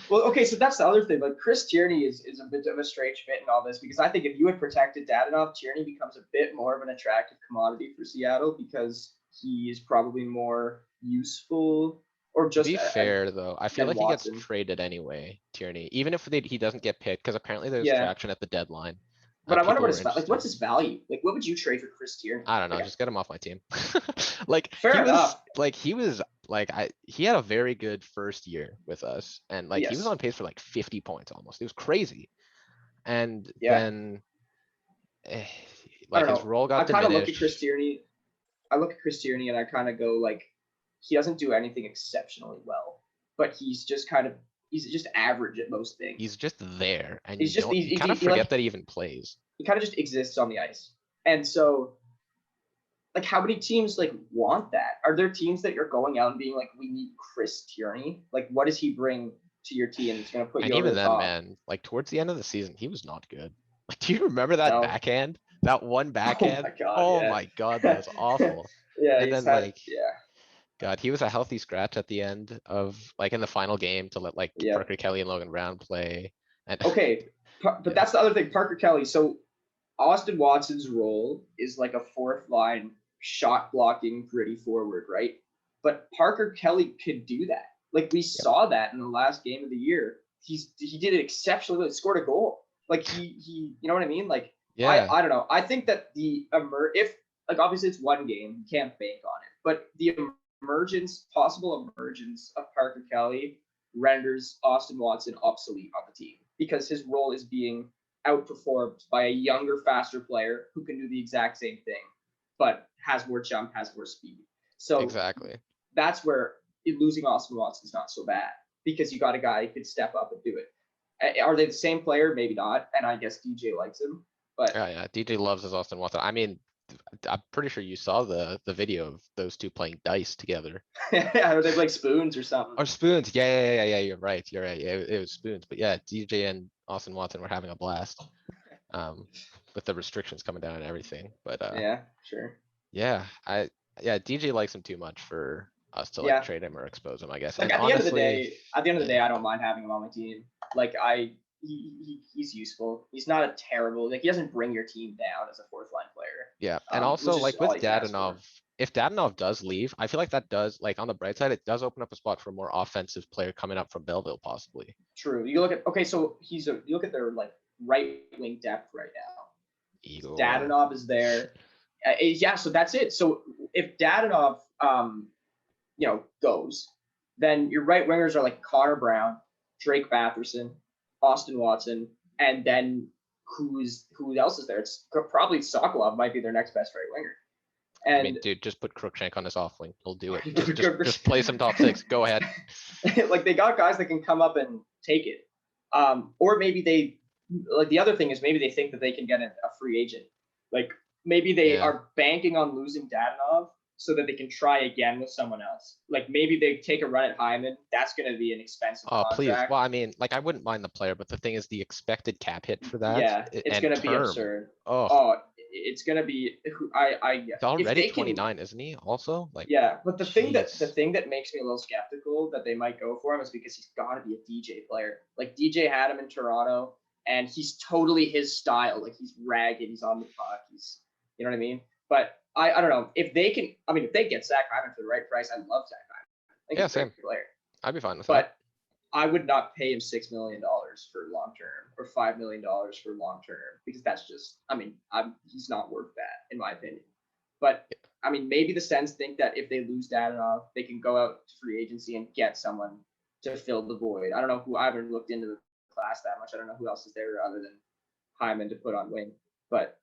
Well, okay, so that's the other thing. Like Chris Tierney is a bit of a strange fit in all this, because I think if you had protected Dadonov, Tierney becomes a bit more of an attractive commodity for Seattle because he is probably more useful. Or To just be fair though, I feel than like he gets Watson. traded anyway, Tierney, even if he doesn't get picked, because apparently there's Yeah. traction at the deadline. But I wonder People what were his like. What's his value? Like, what would you trade for Chris Tierney? I don't know, Like, just get him off my team. Like, Fair he was, enough. like, he had a very good first year with us, and like, he was Yes. on pace for like 50 points almost. It was crazy. And Yeah. then, I like, don't his know. role I got kind of look at Chris diminished. Tierney. I look at Chris Tierney and I kind of go like, he doesn't do anything exceptionally well, but he's just average at most things. He's just there, and He's you just- don't, he- you kind of he, like- forget that he even plays. He kind of just exists on the ice. And so, like, how many teams like want that? Are there teams that you're going out and being like, we need Chris Tierney? Like, what does he bring to your team that's going to put And you over even the then, top? man, like, towards the end of the season, he was not good. Like, do you remember that No. backhand? That one backhand? God, Oh yeah. my God, that was awful. Yeah, and he's then, had, like, yeah, God, he was a healthy scratch at the end of, like, in the final game to let, like, Yeah. Parker Kelly and Logan Brown play. And okay, but that's the other thing. Parker Kelly. So Austin Watson's role is like a fourth line shot blocking gritty forward, right? But Parker Kelly could do that. Like we saw that in the last game of the year. He did it exceptionally well. He scored a goal. Like he you know what I mean? Like yeah, I don't know. I think that if like obviously it's one game, you can't bank on it. But the possible emergence of Parker Kelly renders Austin Watson obsolete on the team because his role is being outperformed by a younger, faster player who can do the exact same thing, but has more jump, has more speed. So exactly. that's where losing Austin Watson is not so bad because you got a guy who could step up and do it. Are they the same player? Maybe not. And I guess DJ likes him, but Yeah, DJ loves his Austin Watson. I mean, I'm pretty sure you saw the video of those two playing dice together. are they like spoons or something? Or spoons. Yeah. You're right. Yeah, it was spoons. But yeah, DJ and Austin Watson were having a blast. With the restrictions coming down and everything. But Yeah, sure. yeah, DJ likes him too much for us to like Yeah. trade him or expose him, I guess. Like And at the end of the honestly, day, I don't mind having him on my team. Like he's useful. He's not a terrible. Like he doesn't bring your team down as a fourth line player. yeah. And which also is like all with you can ask for. Dadonov, if Dadonov does leave, I feel like that does, like, on the bright side, it does open up a spot for a more offensive player coming up from Belleville possibly. True. You look at so you look at their like right wing depth right now. Eagle. Dadonov is there. Yeah, so that's it. So if Dadonov, goes, then your right wingers are like Connor Brown, Drake Batherson, Austin Watson, and then who else is there? It's probably Sokolov might be their next best right winger. And I mean, dude, just put Crookshank on his off wing. He'll do it. Just play some top six. Go ahead. like they got guys that can come up and take it. Or maybe they like the other thing is maybe they think that they can get a free agent. Like maybe they Yeah. are banking on losing Dadonov so that they can try again with someone else. Like maybe they take a run at Hyman. That's going to be an expensive Oh, please. contract. Well, I mean, like, I wouldn't mind the player, but the thing is the expected cap hit for that. Yeah, it's and going to be term. absurd. Oh, Oh, it's going to be. he's If already they can, 29, isn't he? Also, like, yeah, but the thing jeez. that makes me a little skeptical that they might go for him is because he's got to be a DJ player. Like DJ had him in Toronto, and he's totally his style. Like he's ragged, he's on the puck, he's, you know what I mean. But I don't know if they can. I mean, if they get Zach Hyman for the right price, I love Zach Hyman. I think Yeah, he's a great same. player. I'd be fine with that. But I would not pay him $6 million for long term or $5 million for long term because that's just. I mean, he's not worth that in my opinion. But I mean, maybe the Sens think that if they lose Dadonov, they can go out to free agency and get someone to fill the void. I don't know who. I haven't looked into the class that much. I don't know who else is there other than Hyman to put on wing. But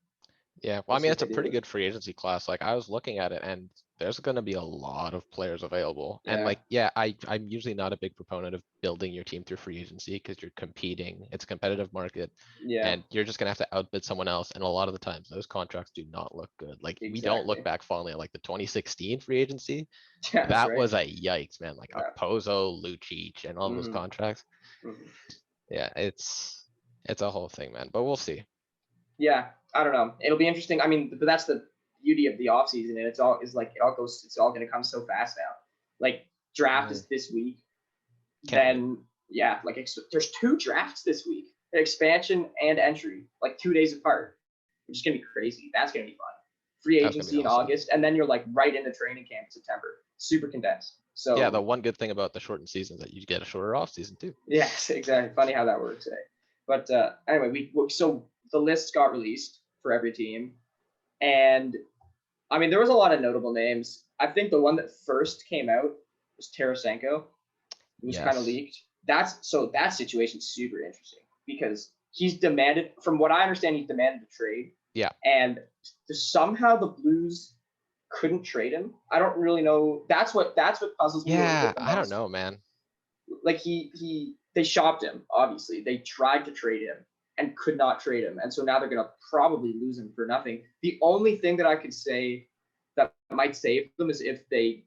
Yeah, well, we'll I see mean, what it's a they pretty do. good free agency class. Like, I was looking at it, and there's gonna be a lot of players available. And Yeah. like, I'm usually not a big proponent of building your team through free agency because you're competing. It's a competitive market, Yeah, and you're just gonna have to outbid someone else. And a lot of the times, those contracts do not look good. Like, we don't look exactly. back fondly at like the 2016 free agency. Yeah, that's That right. was a yikes, man. Like Yeah. Okposo, Lucic, and all those Mhm. contracts. Mhm. Yeah, it's a whole thing, man. But we'll see. Yeah, I don't know. It'll be interesting. I mean, but that's the beauty of the offseason, and it's all going to come so fast now. Like draft is this week. Can't wait. Then yeah, like there's 2 drafts this week, expansion and entry, like 2 days apart, which is gonna be crazy. That's gonna be fun. Free That's gonna be agency in awesome. August, and then you're like right into training camp in September. Super condensed. So Yeah, the one good thing about the shortened season is that you get a shorter off season too. yes, exactly. Funny how that works today. But anyway, so the lists got released for every team, and I mean there was a lot of notable names. I think the one that first came out was Tarasenko. It was kind of Yes. leaked. That situation's super interesting because he's demanded, from what I understand, he's demanded a trade. Yeah. And somehow the Blues couldn't trade him. I don't really know. That's what puzzles me a little Yeah, bit the I don't most. know, man. Like they shopped him, obviously. They tried to trade him and could not trade him. And so now they're gonna probably lose him for nothing. The only thing that I could say that might save them is if the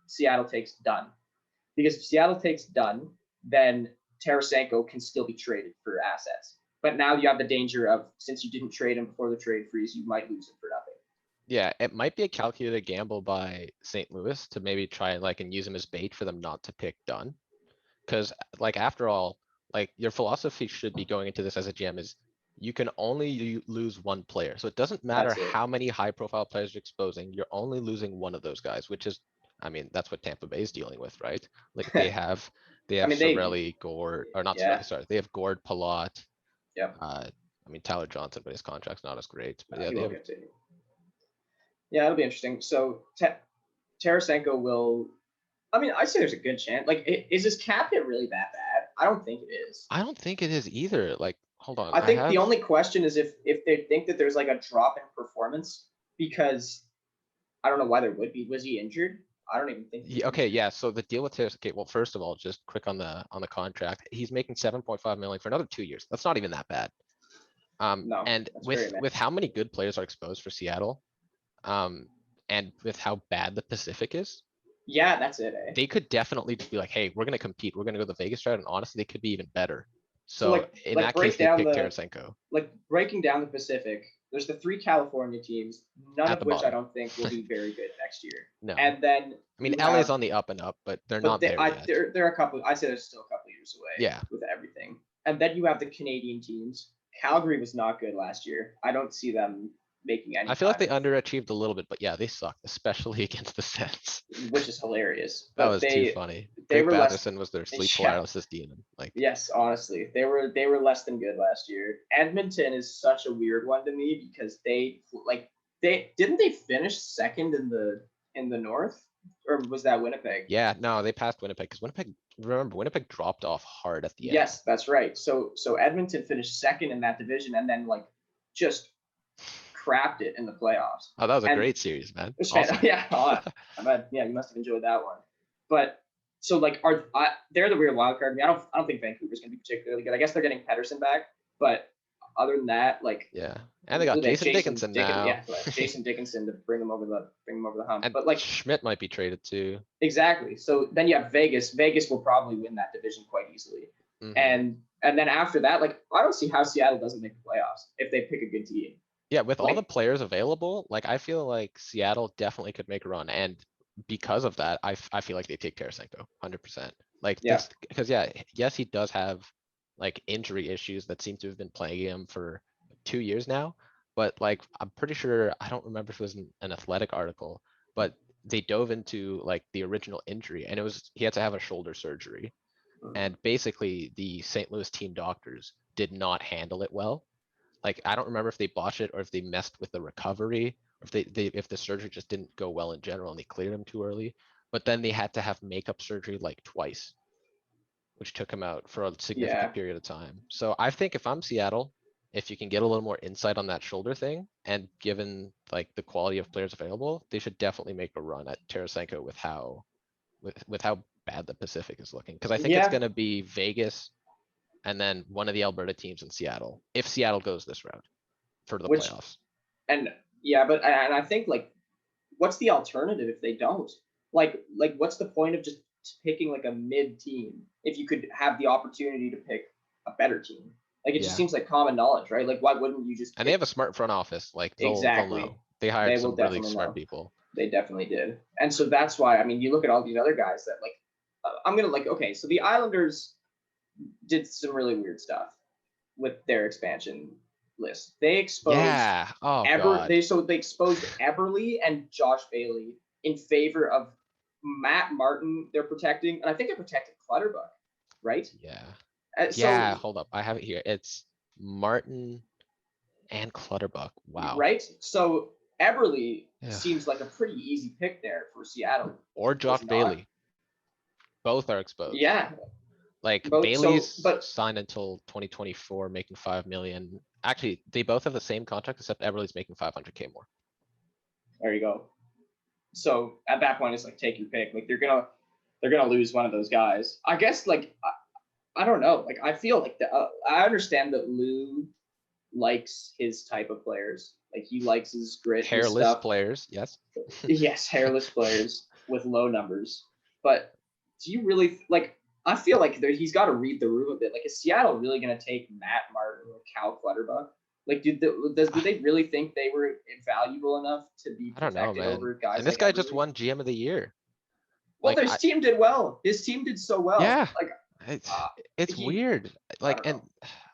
Seattle takes Dunn. Because if Seattle takes Dunn, then Tarasenko can still be traded for assets. But now you have the danger of, since you didn't trade him before the trade freeze, you might lose him for nothing. Yeah, it might be a calculated gamble by St. Louis to maybe try and use him as bait for them not to pick Dunn. Cause like, after all, like your philosophy should be going into this as a GM is you can only lose one player. So it doesn't matter That's it. how many high profile players you're exposing, you're only losing one of those guys, which is, I mean, that's what Tampa Bay is dealing with, right? Like they have mean, Sorelli, Gord, or not Yeah. Sorelli, sorry. They have Gord, Palat. Yep. I mean, Tyler Johnson, but his contract's not as great. But yeah, He they won't have, get to. Yeah, it'll be interesting. So Tarasenko will. I mean, I'd say there's a good chance. Like, is his cap hit really that bad? I don't think it is. I don't think it is either. Like, hold on. I think have, the only question is if they think that there's like a drop in performance, because I don't know why there would be. Was he injured? I don't even think. he was Okay, injured. yeah, so the deal with Taylor, okay, well, first of all, just quick on the contract, he's making 7.5 million for another 2 years. That's not even that bad. No, And that's very with how many good players are exposed for Seattle, and with how bad the Pacific is, Yeah, that's it. Eh? they could definitely just be like, hey, we're gonna compete. We're gonna go the Vegas route, and honestly, they could be even better. So, So in that case, they pick Tarasenko like breaking down the Pacific. There's the 3 California teams, none at of the which I bottom. don't think will be very good next year. No, And then I mean, you LA's have- on the up and up, but they're but not there yet. they're a couple. I say they're still a couple years away. Yeah. With everything, and then you have the Canadian teams. Calgary was not good last year. I don't see them making any. I feel like they time, underachieved a little bit, but yeah, they sucked, especially against the Sens. which is hilarious. That But was too funny. they Greg were less- Batherson was their sleep Yeah. paralysis demon. Like, Yes, honestly, they were less than good last year. Edmonton is such a weird one to me because they didn't they finish second in the North, or was that Winnipeg? yeah, no, they passed Winnipeg because Winnipeg dropped off hard at the end. Yes, that's right. So Edmonton finished second in that division and then like just crapped it in the playoffs. Oh, that was a And- great series, man. It was Awesome. Yeah, I bet. Yeah, you must have enjoyed that one. But So like, they're the weird wild card. I mean, I don't think Vancouver's gonna be particularly good. I guess they're getting Pedersen back, but other than that, like. Yeah, and they got Jason Dickinson now. Yeah, Jason Dickinson to bring them over the hump. And but like Schmidt might be traded too. exactly. So then you have Vegas. Vegas will probably win that division quite easily. Mhm. And then after that, like I don't see how Seattle doesn't make the playoffs if they pick a good team. Yeah, with all Like- the players available, like I feel like Seattle definitely could make a run, and because of that, I feel like they take Tarasenko 100%. Like Yeah. this, because yeah, yes, he does have like injury issues that seem to have been plaguing him for 2 years now. But like, I'm pretty sure, I don't remember if it was an Athletic article, but they dove into like the original injury, and it was he had to have a shoulder surgery. And basically the St. Louis team doctors did not handle it well. Like, I don't remember if they botched it or if they messed with the recovery, or if the surgery just didn't go well in general and they cleared him too early. But then they had to have makeup surgery like twice, which took him out for a significant Yeah. period of time. So I think if I'm Seattle, if you can get a little more insight on that shoulder thing, and given like the quality of players available, they should definitely make a run at Tarasenko with how bad the Pacific is looking. Cause I think it's Yeah. gonna be Vegas and then one of the Alberta teams in Seattle, if Seattle goes this route for the Which- playoffs. And yeah, but and I think like, what's the alternative if they don't? Like what's the point of just picking like a mid team if you could have the opportunity to pick a better team? Like it just Yeah. seems like common knowledge, right? Like why wouldn't you just? And they have a smart front office, like they'll Exactly. know. They hired They will some really definitely smart know. people. They definitely did. And so that's why, I mean, you look at all these other guys that like, I'm going to like, okay, so the Islanders did some really weird stuff with their expansion list. They exposed Yeah, oh god. they exposed Eberle and Josh Bailey in favor of Matt Martin. They're protecting, and I think they protected Clutterbuck, right? Yeah, So, yeah, hold up, I have it here. It's Martin and Clutterbuck, wow. right? So Eberle Yeah. seems like a pretty easy pick there for Seattle. Or Josh not. Bailey. Both are exposed. Yeah, Like both- so- Bailey's but- signed until 2024, making 5 million. Actually, they both have the same contract, except Everly's making 500K more. there you go. So at that point, it's like take your pick. Like they're gonna lose one of those guys. I guess like I don't know. Like I feel like I understand that Lou likes his type of players. Like he likes his grit. and Hairless stuff. players, yes. Yes, hairless players with low numbers. But do you really like? I feel like he's got to read the room a bit. Like, is Seattle really going to take Matt Martin or Cal Clutterbuck? Like, do they really think they were valuable enough to be I don't know, protected man. over guys? And this like guy just Eberle? won GM of the year. Well, like, his team did well. His team did so well. Yeah. Like, It's Uh, it's he- weird. Like, don't and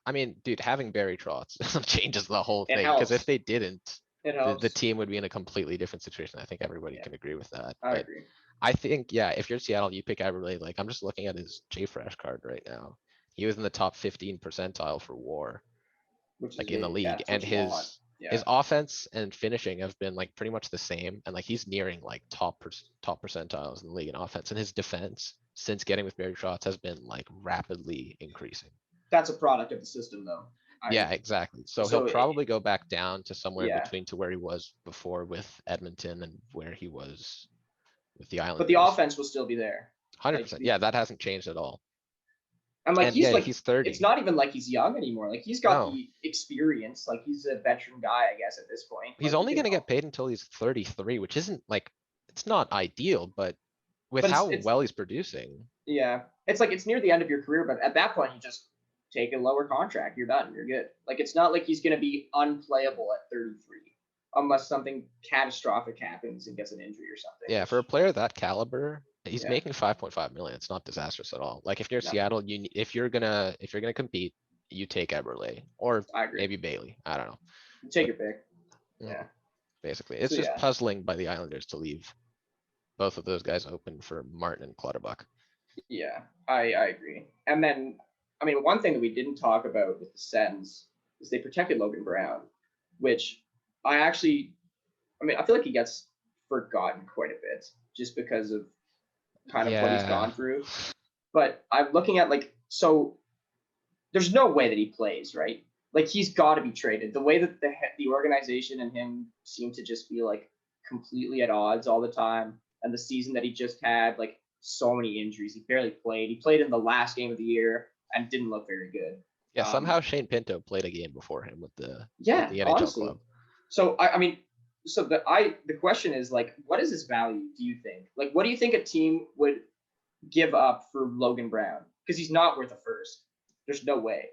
I mean, dude, having Barry Trotz changes the whole It thing. Because if helps. they didn't, it the helps. team would be in a completely different situation. I think everybody Yeah. can agree with that. I But agree. I think, yeah, if you're Seattle, you pick Everly. Like, I'm just looking at his JFresh card right now. He was in the top 15 percentile for WAR, Which like is in the big. league, That's and what you want. his Yeah. offense and finishing have been like pretty much the same, and like he's nearing like top percentiles in the league in offense, and his defense since getting with Barry Trotz has been like rapidly increasing. That's a product of the system, though. Yeah, exactly. So So he'll it- probably go back down to somewhere Yeah. between to where he was before with Edmonton and where he was with the Islanders. But the offense will still be there. 100%. Yeah, that hasn't changed at all. And like And he's yeah, like he's 30. it's not even like he's young anymore. Like he's got No. the experience. Like he's a veteran guy, I guess, at this point. He's Like, only you gonna know. get paid until he's 33, which isn't like, it's not ideal, but with But how it's- well he's producing. Yeah, it's like it's near the end of your career, but at that point you just take a lower contract. You're done. You're good. Like it's not like he's gonna be unplayable at 33 unless something catastrophic happens and gets an injury or something. Yeah, for a player that caliber, he's Yeah. making 5.5 million. It's not disastrous at all. Like if you're No. Seattle, if you're gonna compete, you take Eberle or I agree. maybe Bailey. I don't know. You take your pick. Mm. Yeah. Basically, it's So, just yeah. puzzling by the Islanders to leave both of those guys open for Martin and Clutterbuck. Yeah, I agree. And then, I mean, one thing that we didn't talk about with the Sens is they protected Logan Brown, which I feel like he gets forgotten quite a bit just because of kind of what he's Yeah. gone through. But I'm looking at so there's no way that he plays, right? Like he's got to be traded. The way that the organization and him seem to just be like completely at odds all the time, and the season that he just had, like so many injuries. He barely played. He played in the last game of the year and didn't look very good. Yeah, somehow Shane Pinto played a game before him with the NHL honestly. club. So I mean, so the question is like, what is his value? Do you think? Like, what do you think a team would give up for Logan Brown? Because he's not worth a first. There's no way.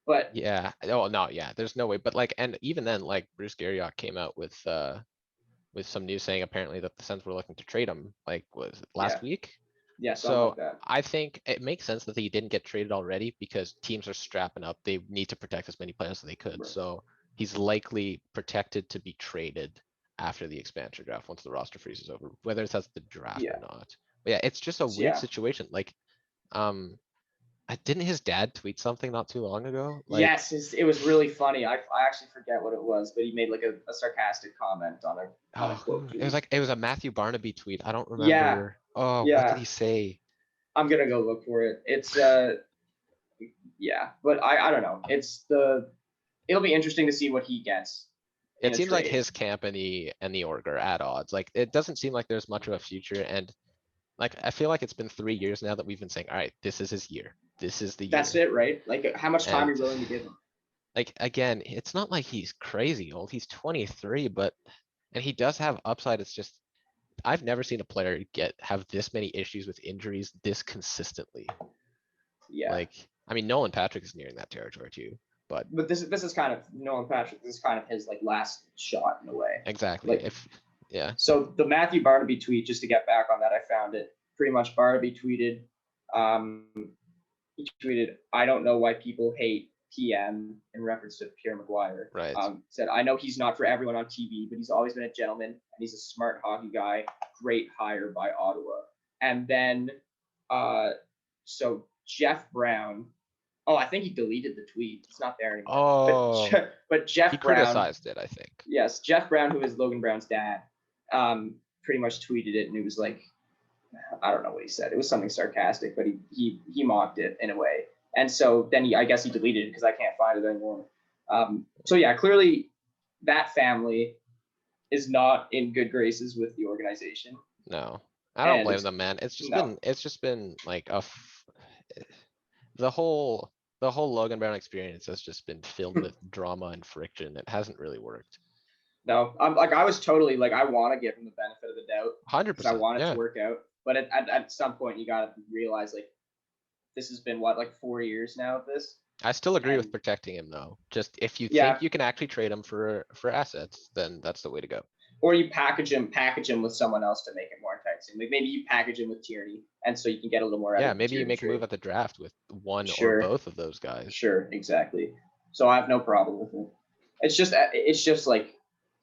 But Yeah, oh no, yeah, there's no way. But like, and even then, like Bruce Garriock came out with some news saying apparently that the Sens were looking to trade him. Like, was it last week? Yeah, something So like that. I think it makes sense that he didn't get traded already because teams are strapping up. They need to protect as many players as they could. Right. So he's likely protected to be traded after the expansion draft once the roster freeze is over, whether it's as the draft Yeah. or not. But yeah, it's just a weird situation. Like, didn't his dad tweet something not too long ago? Like, yes, it was really funny. I actually forget what it was, but he made like a sarcastic comment on a quote. it was a Matthew Barnaby tweet. I don't Yeah. remember. Oh, what Yeah. did he say? I'm gonna go look for it. It's yeah, but I don't know. It'll be interesting to see what he gets. in It a seems like trade. his camp and the org are at odds. Like, it doesn't seem like there's much of a future. And like, I feel like it's been 3 years now that we've been saying, all right, this is his year. This is the year. That's it, right? Like, how much time are And- you willing to give him? Like, again, it's not like he's crazy old. He's 23, and he does have upside. It's just, I've never seen a player have this many issues with injuries this consistently. Yeah. Like, I mean, Nolan Patrick is nearing that territory too, but This is kind of Nolan Patrick. This is kind of his like last shot in a way. exactly. Like, Yeah. So the Matthew Barnaby tweet, just to get back on that, I found it. Pretty much Barnaby tweeted, he tweeted, "I don't know why people hate PM," in reference to Pierre McGuire. Right. Said, "I know he's not for everyone on TV, but he's always been a gentleman and he's a smart hockey guy. Great hire by Ottawa." And then, so Jeff Brown. Oh, I think he deleted the tweet. It's not there anymore. Oh, but Jeff he Brown criticized it, I think. Yes, Jeff Brown, who is Logan Brown's dad, pretty much tweeted it, and it was like, I don't know what he said. It was something sarcastic, but he mocked it in a way. And so then I guess he deleted it because I can't find it anymore. So yeah, clearly that family is not in good graces with the organization. No, I don't And- blame them, man. It's just been like the whole Logan Brown experience has just been filled with drama and friction. It hasn't really worked. No, I was totally like, I want to give him the benefit of the doubt 100%. because I want it yeah. to work out. But at some point, you got to realize like this has been like 4 years now of this. I still agree with and- protecting him though. Just if you Yeah. think you can actually trade him for assets, then that's the way to go. Or you package him with someone else to make it more enticing. Like maybe you package him with Tierney, and so you can get a little more. out Yeah, of the maybe you Tierney make a move trade. at the draft with one Sure. or both of those guys. Sure, exactly. So I have no problem with it. It's just like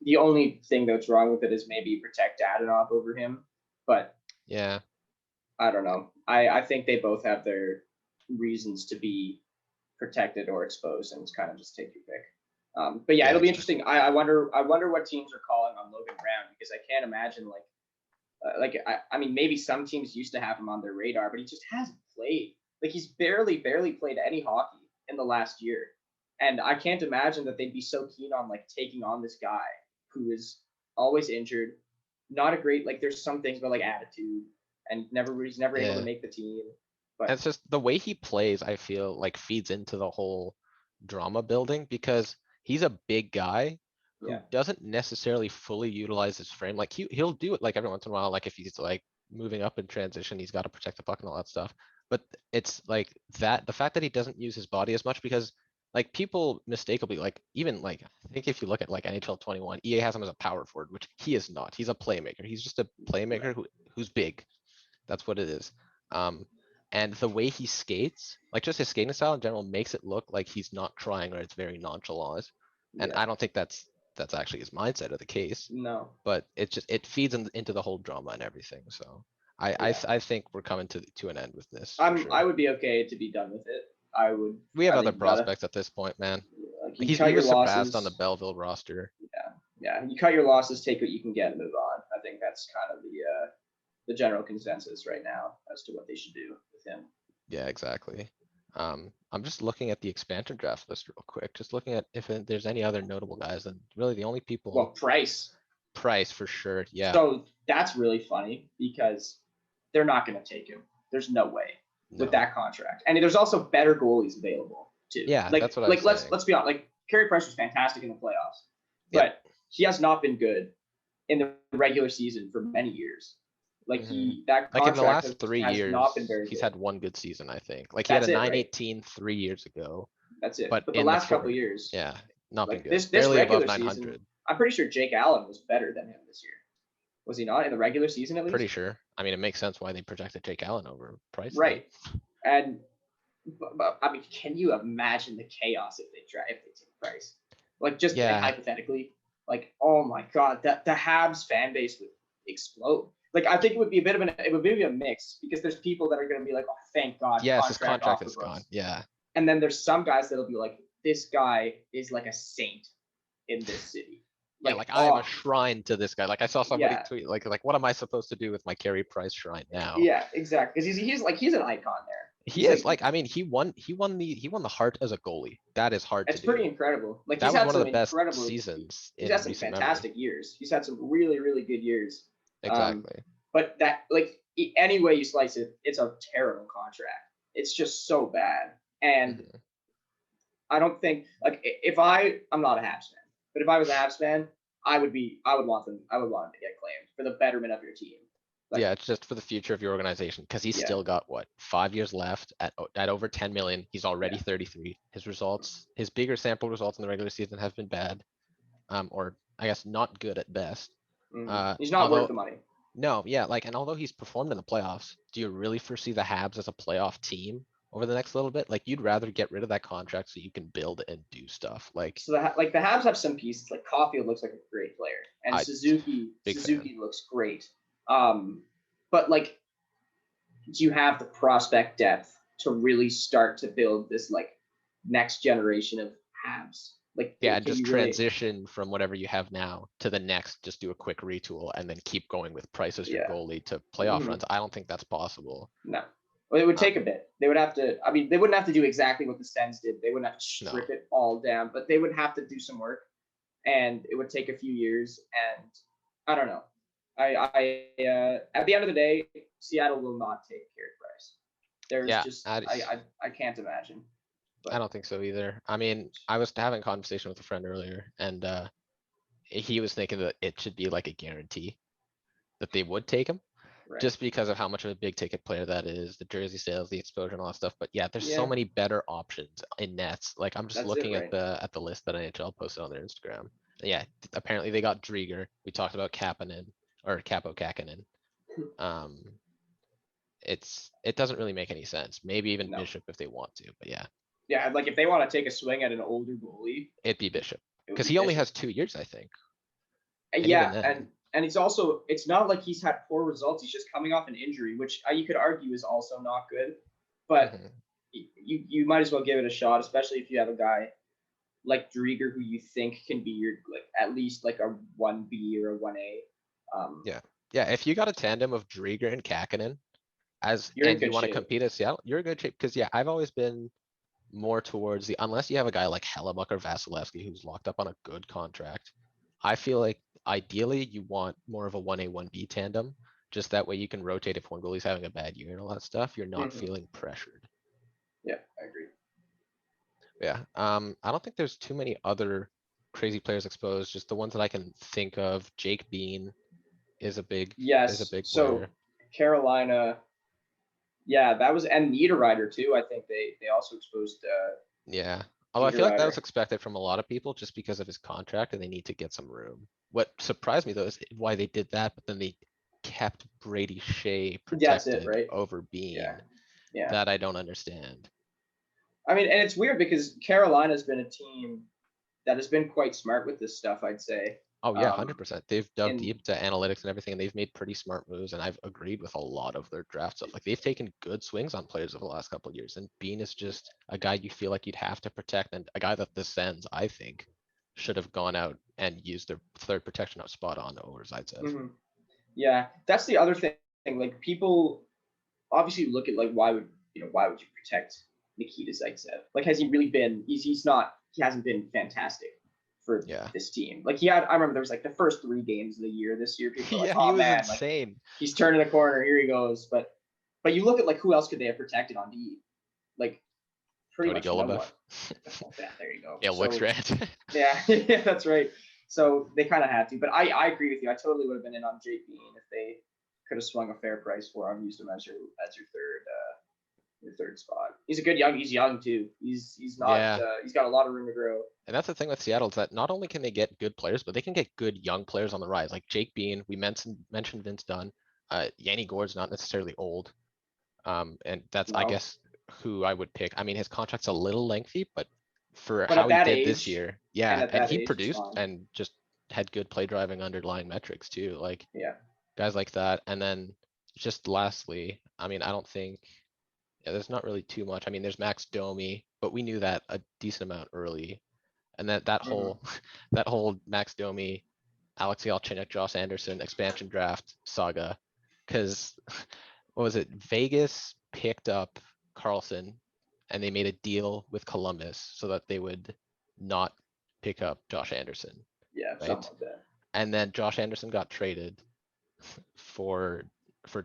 the only thing that's wrong with it is maybe protect Dadonov over him, but Yeah. I don't know. I think they both have their reasons to be protected or exposed, and it's kind of just take your pick. But yeah, Yeah, it'll be interesting. I wonder what teams are calling on Logan Brown, because I can't imagine I mean maybe some teams used to have him on their radar, but he just hasn't played. Like he's barely played any hockey in the last year, and I can't imagine that they'd be so keen on like taking on this guy who is always injured, not a great like. There's some things about like attitude, and he's never able Yeah. to make the team. And it's just the way he plays, I feel like feeds into the whole drama building because he's a big guy who Yeah. doesn't necessarily fully utilize his frame. Like he'll do it like every once in a while, like if he's like moving up in transition, he's got to protect the puck and all that stuff. But it's like that the fact that he doesn't use his body as much because like people mistakenly like even like I think if you look at like NHL 21, EA has him as a power forward, which he is not. He's a playmaker. He's just a playmaker who's big. That's what it is. And the way he skates, like just his skating style in general, makes it look like he's not trying or it's very nonchalant. And Yeah. I don't think that's actually his mindset of the case. No. But it feeds into the whole drama and everything. So I think we're coming to an end with this. for sure. I would be okay to be done with it. I would. We have I other think you gotta- prospects at this point, man. Like you He cut your was surpassed on losses. the Belleville roster. Yeah, you cut your losses, take what you can get, and move on. I think that's kind of the general consensus right now as to what they should do with him. Yeah, exactly. I'm just looking at the expansion draft list real quick, just looking at if there's any other notable guys, and really the only people. Well, Price. Price for sure, yeah. So that's really funny because they're not going to take him. There's no way with No. that contract. And there's also better goalies available too. Yeah, like, that's what I was saying. let's be honest. Like Carey Price was fantastic in the playoffs, Yeah. but he has not been good in the regular season for many years. Like that Like in contract the last has, 3 has years, not been very he's good. had one good season, I think. Like he That's had a it, right? 918 3 years ago. That's it. But But the in the last couple four- of years, Yeah, not been like good. this Barely regular above season, 900. I'm pretty sure Jake Allen was better than him this year. Was he not in the regular season at least? Pretty sure. I mean, it makes sense why they projected Jake Allen over Price. Right. And but, I mean, can you imagine the chaos if they take Price? Like just Yeah. hypothetically, like oh my god, that the Habs fan base would explode. Like I think it would be a mix because there's people that are going to be like, oh thank God, Yes, his contract off the is books. gone. Yeah. And then there's some guys that'll be like, this guy is like a saint in this city. Yeah, like I have oh, a shrine to this guy. Like I saw somebody Yeah. tweet, like what am I supposed to do with my Carey Price shrine now? Yeah, exactly. Because he's an icon there. He He's is like, I mean, he won the heart as a goalie. That is hard It's to pretty do. incredible. Like That he's was had one some of the best incredible seasons He's in had some recent memory. fantastic years. He's had some really, really good years. Exactly. But that, like, any way you slice it, it's a terrible contract. It's just so bad. And Mhm. I don't think, like, I'm not a Habs fan, but if I was a Habs fan, I would want them to get claimed for the betterment of your team. Like, Yeah, it's just for the future of your organization because he's Yeah. still got what 5 years left at over 10 million. He's already 33. His bigger sample results in the regular season have been bad, or I guess not good at best. He's not although- worth the money. No, yeah, like, and although he's performed in the playoffs, do you really foresee the Habs as a playoff team over the next little bit? Like, you'd rather get rid of that contract so you can build and do stuff. Like, So the Habs have some pieces. Like Caulfield looks like a great player, and Suzuki big looks great. But like, do you have the prospect depth to really start to build this like next generation of Habs? Like, yeah, can just you really- transition from whatever you have now to the next. Just do a quick retool and then keep going with Price as your Yeah. goalie to playoff Mhm. runs. I don't think that's possible. No. Well, it would take a bit. They would have to. I mean, they wouldn't have to do exactly what the Sens did. They wouldn't have to strip it all down, but they would have to do some work, and it would take a few years. And I don't know. At the end of the day, Seattle will not take Carey Price. There's Yeah, just I- I can't imagine. I don't think so either. I mean, I was having a conversation with a friend earlier and he was thinking that it should be like a guarantee that they would take him Right. just because of how much of a big ticket player that is, the jersey sales, the exposure and all that stuff. But yeah, there's so Yeah. many better options in nets. Like I'm just That's it, looking right? at the list that NHL posted on their Instagram. Yeah, apparently they got Drieger. We talked about Kapanen or Capo Kakinen. It doesn't really make any sense. Maybe even No. Bishop if they want to, but yeah, Yeah, like if they want to take a swing at an older goalie, it'd be Bishop. it would Because be he only Bishop. has 2 years, I think. Yeah, even then. and it's also it's not like he's had poor results. He's just coming off an injury, which you could argue is also not good. But Mhm. you might as well give it a shot, especially if you have a guy like Drieger who you think can be your like at least like a 1B or a 1A. Yeah, if you got a tandem of Drieger and Kakinen You're in and you good want to shape. compete at Seattle, you're in good shape. Because yeah, I've always been more towards unless you have a guy like Hellebuck or Vasilevsky who's locked up on a good contract. I feel like ideally you want more of a 1A, 1B tandem. Just that way you can rotate if one goalie's having a bad year and all that stuff. You're not Mhm. feeling pressured. Yeah, I agree. Yeah. I don't think there's too many other crazy players exposed. Just the ones that I can think of. Jake Bean is a big Yes. player. So Carolina, yeah, that was and Niederreiter too. I think they also exposed. Yeah. Although I feel like that was Niederreiter. expected from a lot of people just because of his contract and they need to get some room. What surprised me though is why they did that, but then they kept Brady Shea That's it, protected right? over Bean. Yeah. That I don't understand. I mean, and it's weird because Carolina's been a team that has been quite smart with this stuff, I'd say. Oh yeah, Um, 100%. They've dug and- deep to analytics and everything, and they've made pretty smart moves. And I've agreed with a lot of their draft stuff. Like they've taken good swings on players over the last couple of years. And Bean is just a guy you feel like you'd have to protect, and a guy that the Sens, I think, should have gone out and used their third protection out spot on over Zaitsev. Mhm. Yeah, that's the other thing. Like people obviously look at like why would you protect Nikita Zaitsev? Like has he really been? He hasn't been fantastic for Yeah. this team. Like I remember there was like the first 3 games of the year this year. People were like, Yeah, he oh was man, like insane. he's turning the corner. Here he goes. But you look at like who else could they have protected on D? Like pretty Cody much no one. Golubev. Yeah, there you go. Yeah, looks So, red. yeah, yeah, that's right. So they kind of had to. But I agree with you. I totally would have been in on Jake Bean if they could have swung a fair price for him, used him as your third spot. He's young too. He's not Yeah. He's got a lot of room to grow. And that's the thing with Seattle is that not only can they get good players, but they can get good young players on the rise. Like Jake Bean, we mentioned Vince Dunn. Yanni Gord's not necessarily old. And that's I No. guess who I would pick. I mean, his contract's a little lengthy, but for But how at he that did this age, year, and at that he age, it's produced fine. and just had good play driving underlying metrics too. Like Yeah. guys like that. And then just lastly, I mean, I don't think there's not really too much. I mean, there's Max Domi, but we knew that a decent amount early. And that whole that whole Max Domi, Alexei Alchynek, Josh Anderson expansion draft saga, because what was it? Vegas picked up Carlson, and they made a deal with Columbus so that they would not pick up Josh Anderson. Yeah, right? something like that. And then Josh Anderson got traded for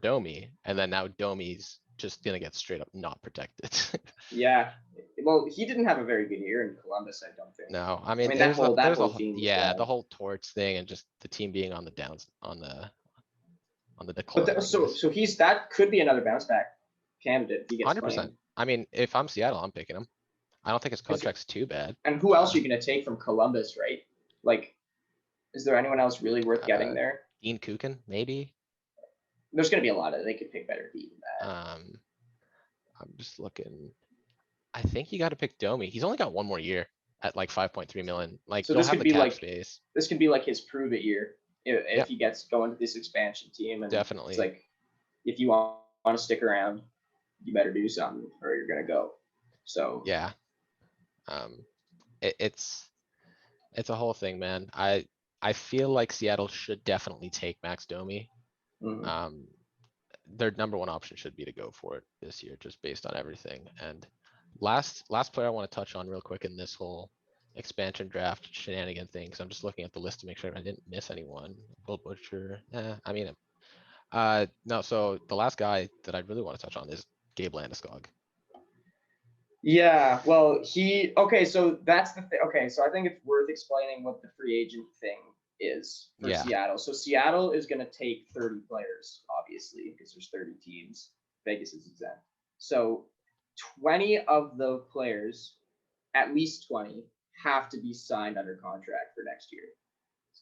Domi, and then now Domi's just gonna get straight up not protected. Yeah. Well, he didn't have a very good year in Columbus, I don't think. No, I mean, that there's whole team was yeah, bad. the whole Torts thing and just the team being on the downs on the But decline. so that could be another bounce back candidate if he gets 100%. playing. I mean, if I'm Seattle, I'm picking him. I don't think his contract's too bad. And who else are you going to take from Columbus, right? Like, is there anyone else really worth getting there? Dean Kukin, maybe. There's going to be a lot of. They could pick better D than that. I'm just looking. I think you got to pick Domi. He's only got 1 more year at like 5.3 million. Like, So you'll this have could the be cap like space. this could be like his prove it year if Yep. he gets going to this expansion team. And Definitely. it's like if you want to stick around, you better do something or you're going to go. So Yeah. It's a whole thing, man. I feel like Seattle should definitely take Max Domi. mhm. Their number 1 option should be to go for it this year, just based on everything. And last player I want to touch on real quick in this whole expansion draft shenanigan thing, because I'm just looking at the list to make sure I didn't miss anyone. Will Butcher, no. So the last guy that I really want to touch on is Gabe Landeskog. Yeah, well, so that's the thing. Okay, so I think it's worth explaining what the free agent thing is for Seattle. So Seattle is going to take 30 players, obviously, because there's 30 teams. Vegas is exempt. So 20 of the players, at least 20, have to be signed under contract for next year.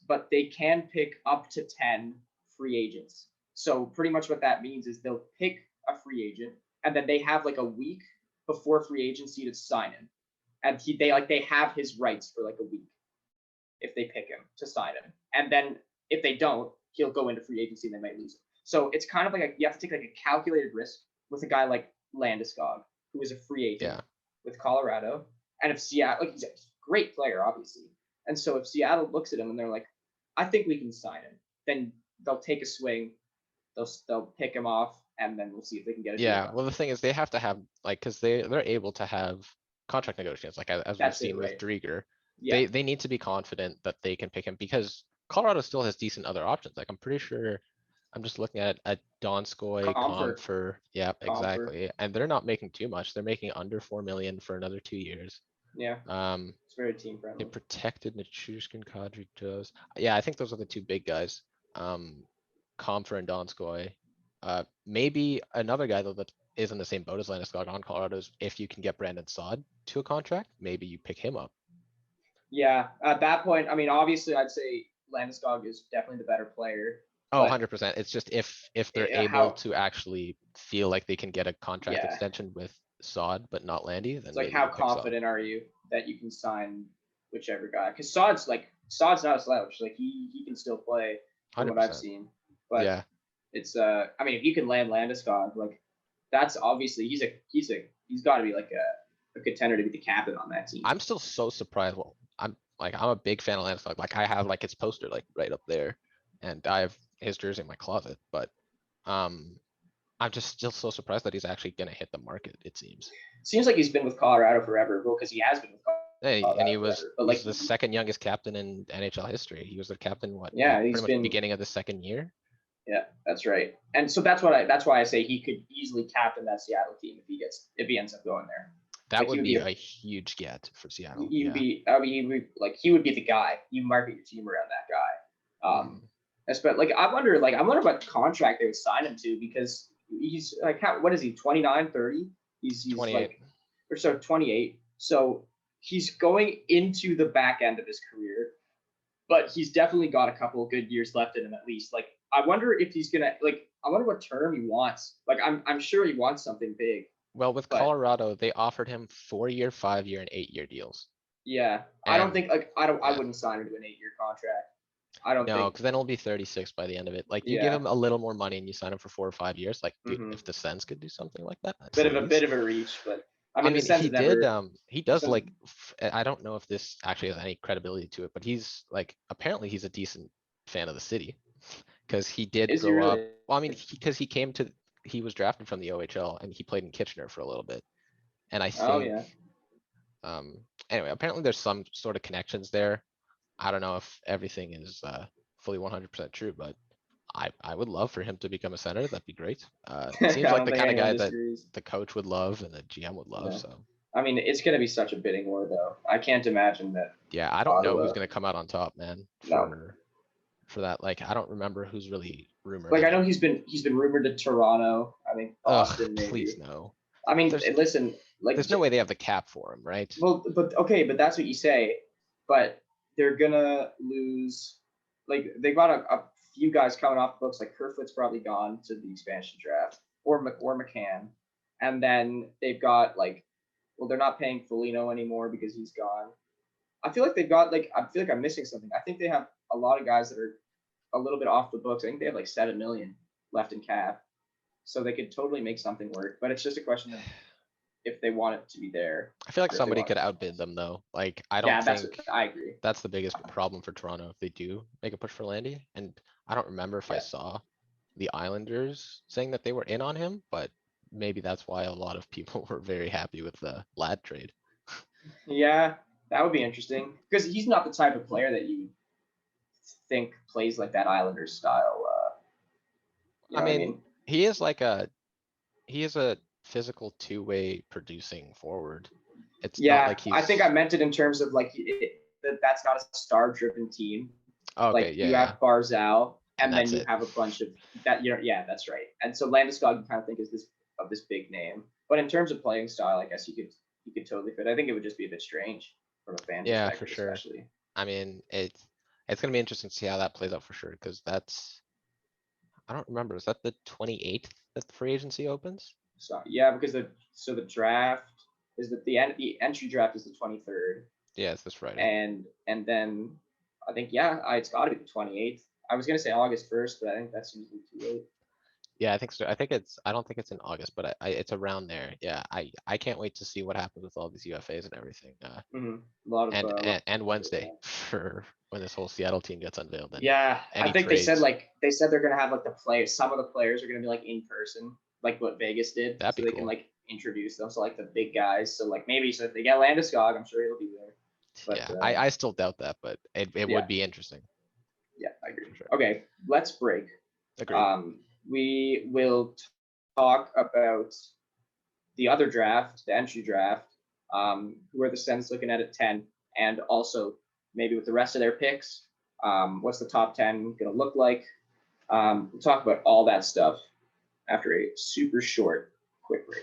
But they can pick up to 10 free agents. So pretty much what that means is they'll pick a free agent, and then they have like a week before free agency to sign him, and they have his rights for like a week if they pick him to sign him, and then if they don't, he'll go into free agency and they might lose him. So it's kind of like you have to take like a calculated risk with a guy like Landeskog, who is a free agent with Colorado, and if Seattle, like he's a great player, obviously, and so if Seattle looks at him and they're like, I think we can sign him, then they'll take a swing, they'll pick him off, and then we'll see if they can get a deal done. Well, the thing is they have to have like, because they're able to have contract negotiations, like as we've seen with Drieger. They need to be confident that they can pick him, because Colorado still has decent other options. Like I'm pretty sure, I'm just looking at Donskoy, Comfer. Yeah, exactly. And they're not making too much. They're making under 4 million for another 2 years. Yeah. It's very team friendly. They protected Nichushkin, Kadri, Joes. Yeah, I think those are the 2 big guys. Comfer and Donskoy. Maybe another guy though that is in the same boat as Landeskog on Colorado's, if you can get Brandon Saad to a contract, maybe you pick him up. Yeah, at that point, I mean, obviously, I'd say Landeskog is definitely the better player. Oh, 100%. It's just if they're able to actually feel like they can get a contract extension with Saad, but not Landy, then it's like how confident are you that you can sign whichever guy? Because Saad's not a slouch. Like he can still play from what I've seen. But it's I mean, if you can land Landeskog, like that's obviously he's got to be like a contender to be the captain on that team. I'm still so surprised. Well, I'm a big fan of Landeskog. Like I have like his poster like right up there, and I have his jersey in my closet. But I'm just still so surprised that he's actually gonna hit the market. It seems like he's been with Colorado forever, well, because he has been with Hey, all and that, he was whatever. But he's like, the second youngest captain in NHL history. He was the captain, what? yeah, like, he's pretty much been beginning of the second year. Yeah, that's right. And so that's why I say he could easily captain that Seattle team if he ends up going there. That Like, would be a huge get for Seattle. He would Yeah. be. I mean, he would be the guy. You market your team around that guy. But I wonder what contract they would sign him to, because he's like, what is he? 29, 30? He's 28. like, or so 28. So he's going into the back end of his career, but he's definitely got a couple of good years left in him at least. Like, I wonder if he's gonna I wonder what term he wants. Like, I'm sure he wants something big. Well, with But- Colorado, they offered him 4-year, 5-year, and 8-year deals. Yeah, I don't And- think I yeah. wouldn't sign him to an 8-year contract. I don't No, think. because then he'll be 36 by the end of it. Like, you give Yeah. him a little more money and you sign him for 4 or 5 years. Like, dude, Mhm. if the Sens could do something like that, Bit please. of a reach, but I I mean, mean, the Sens he have never. did. He does Sens- like. I don't know if this actually has any credibility to it, but he's like, apparently he's a decent fan of the city, because he did Is he grow up. really? Well, I mean, because he was drafted from the OHL and he played in Kitchener for a little bit, and I think. Oh yeah. Anyway, apparently there's some sort of connections there. I don't know if everything is fully 100% true, but I would love for him to become a center. That'd be great. It seems I like don't the think kind of anyone guy that disagrees. the coach would love and the GM would love. Yeah. So I mean, it's gonna be such a bidding war, though. I can't imagine that. yeah, I don't know who's Ottawa. gonna come out on top, man. No. For that, like, I don't remember who's really rumored. Like, I know he's been rumored to Toronto. I think Boston, Ugh, maybe. please no. I mean, There's- listen, like, There's no way they have the cap for him, right? Well, but okay, but that's what you say. But they're gonna lose. Like, they got a few guys coming off the books. Like, Kerfoot's probably gone to the expansion draft, or McCann, and then they've got they're not paying Foligno anymore because he's gone. I feel like they've got I feel like I'm missing something. I think they have a lot of guys that are a little bit off the books. I think they have like 7 million left in cap, so they could totally make something work. But it's just a question of if they want it to be there. I feel like If they somebody want could it. outbid them though. Like, I Yeah, don't think I agree. that's the biggest problem for Toronto if they do make a push for Landy. And I don't remember if I Yeah. saw the Islanders saying that they were in on him, but maybe that's why a lot of people were very happy with the Lad trade. Yeah, that would be interesting, because he's not the type of player that you think plays like that Islanders style. You know I what mean, he is a physical two-way producing forward. It's yeah, not like he's. I think I meant it in terms of that's not a star-driven team. Okay, Like, yeah. you have Barzal, and then that's you it. have a bunch of that. Yeah, that's right. And so Landeskog, you kind of think is this big name, but in terms of playing style, I guess you could totally fit. I think it would just be a bit strange from a fan Yeah, perspective, for sure. especially. I mean, it's gonna be interesting to see how that plays out for sure, because I don't remember. Is that the 28th that the free agency opens? So yeah, because the draft is the entry draft is the 23rd, Yeah, it's this Friday. and then I think it's got to be the 28th. I was gonna say August 1st, but I think that's usually too late. Yeah, I think so. I don't think it's in August, but it's around there. Yeah, I can't wait to see what happens with all these UFAs and everything. A lot of And Wednesday for when this whole Seattle team gets unveiled. And yeah, I any think trades. they said they're gonna have the players. Some of the players are gonna be in person, like what Vegas did, That'd so be they cool. can introduce them. So the big guys. So maybe if they get Landeskog, I'm sure he'll be there. But, Yeah, I still doubt that, but it yeah. would be interesting. Yeah, I agree. For sure. Okay, let's break. Agreed. We will talk about the other draft, the entry draft, who are the Sens looking at 10, and also maybe with the rest of their picks, what's the top 10 going to look like? We'll talk about all that stuff after a super short, quick break.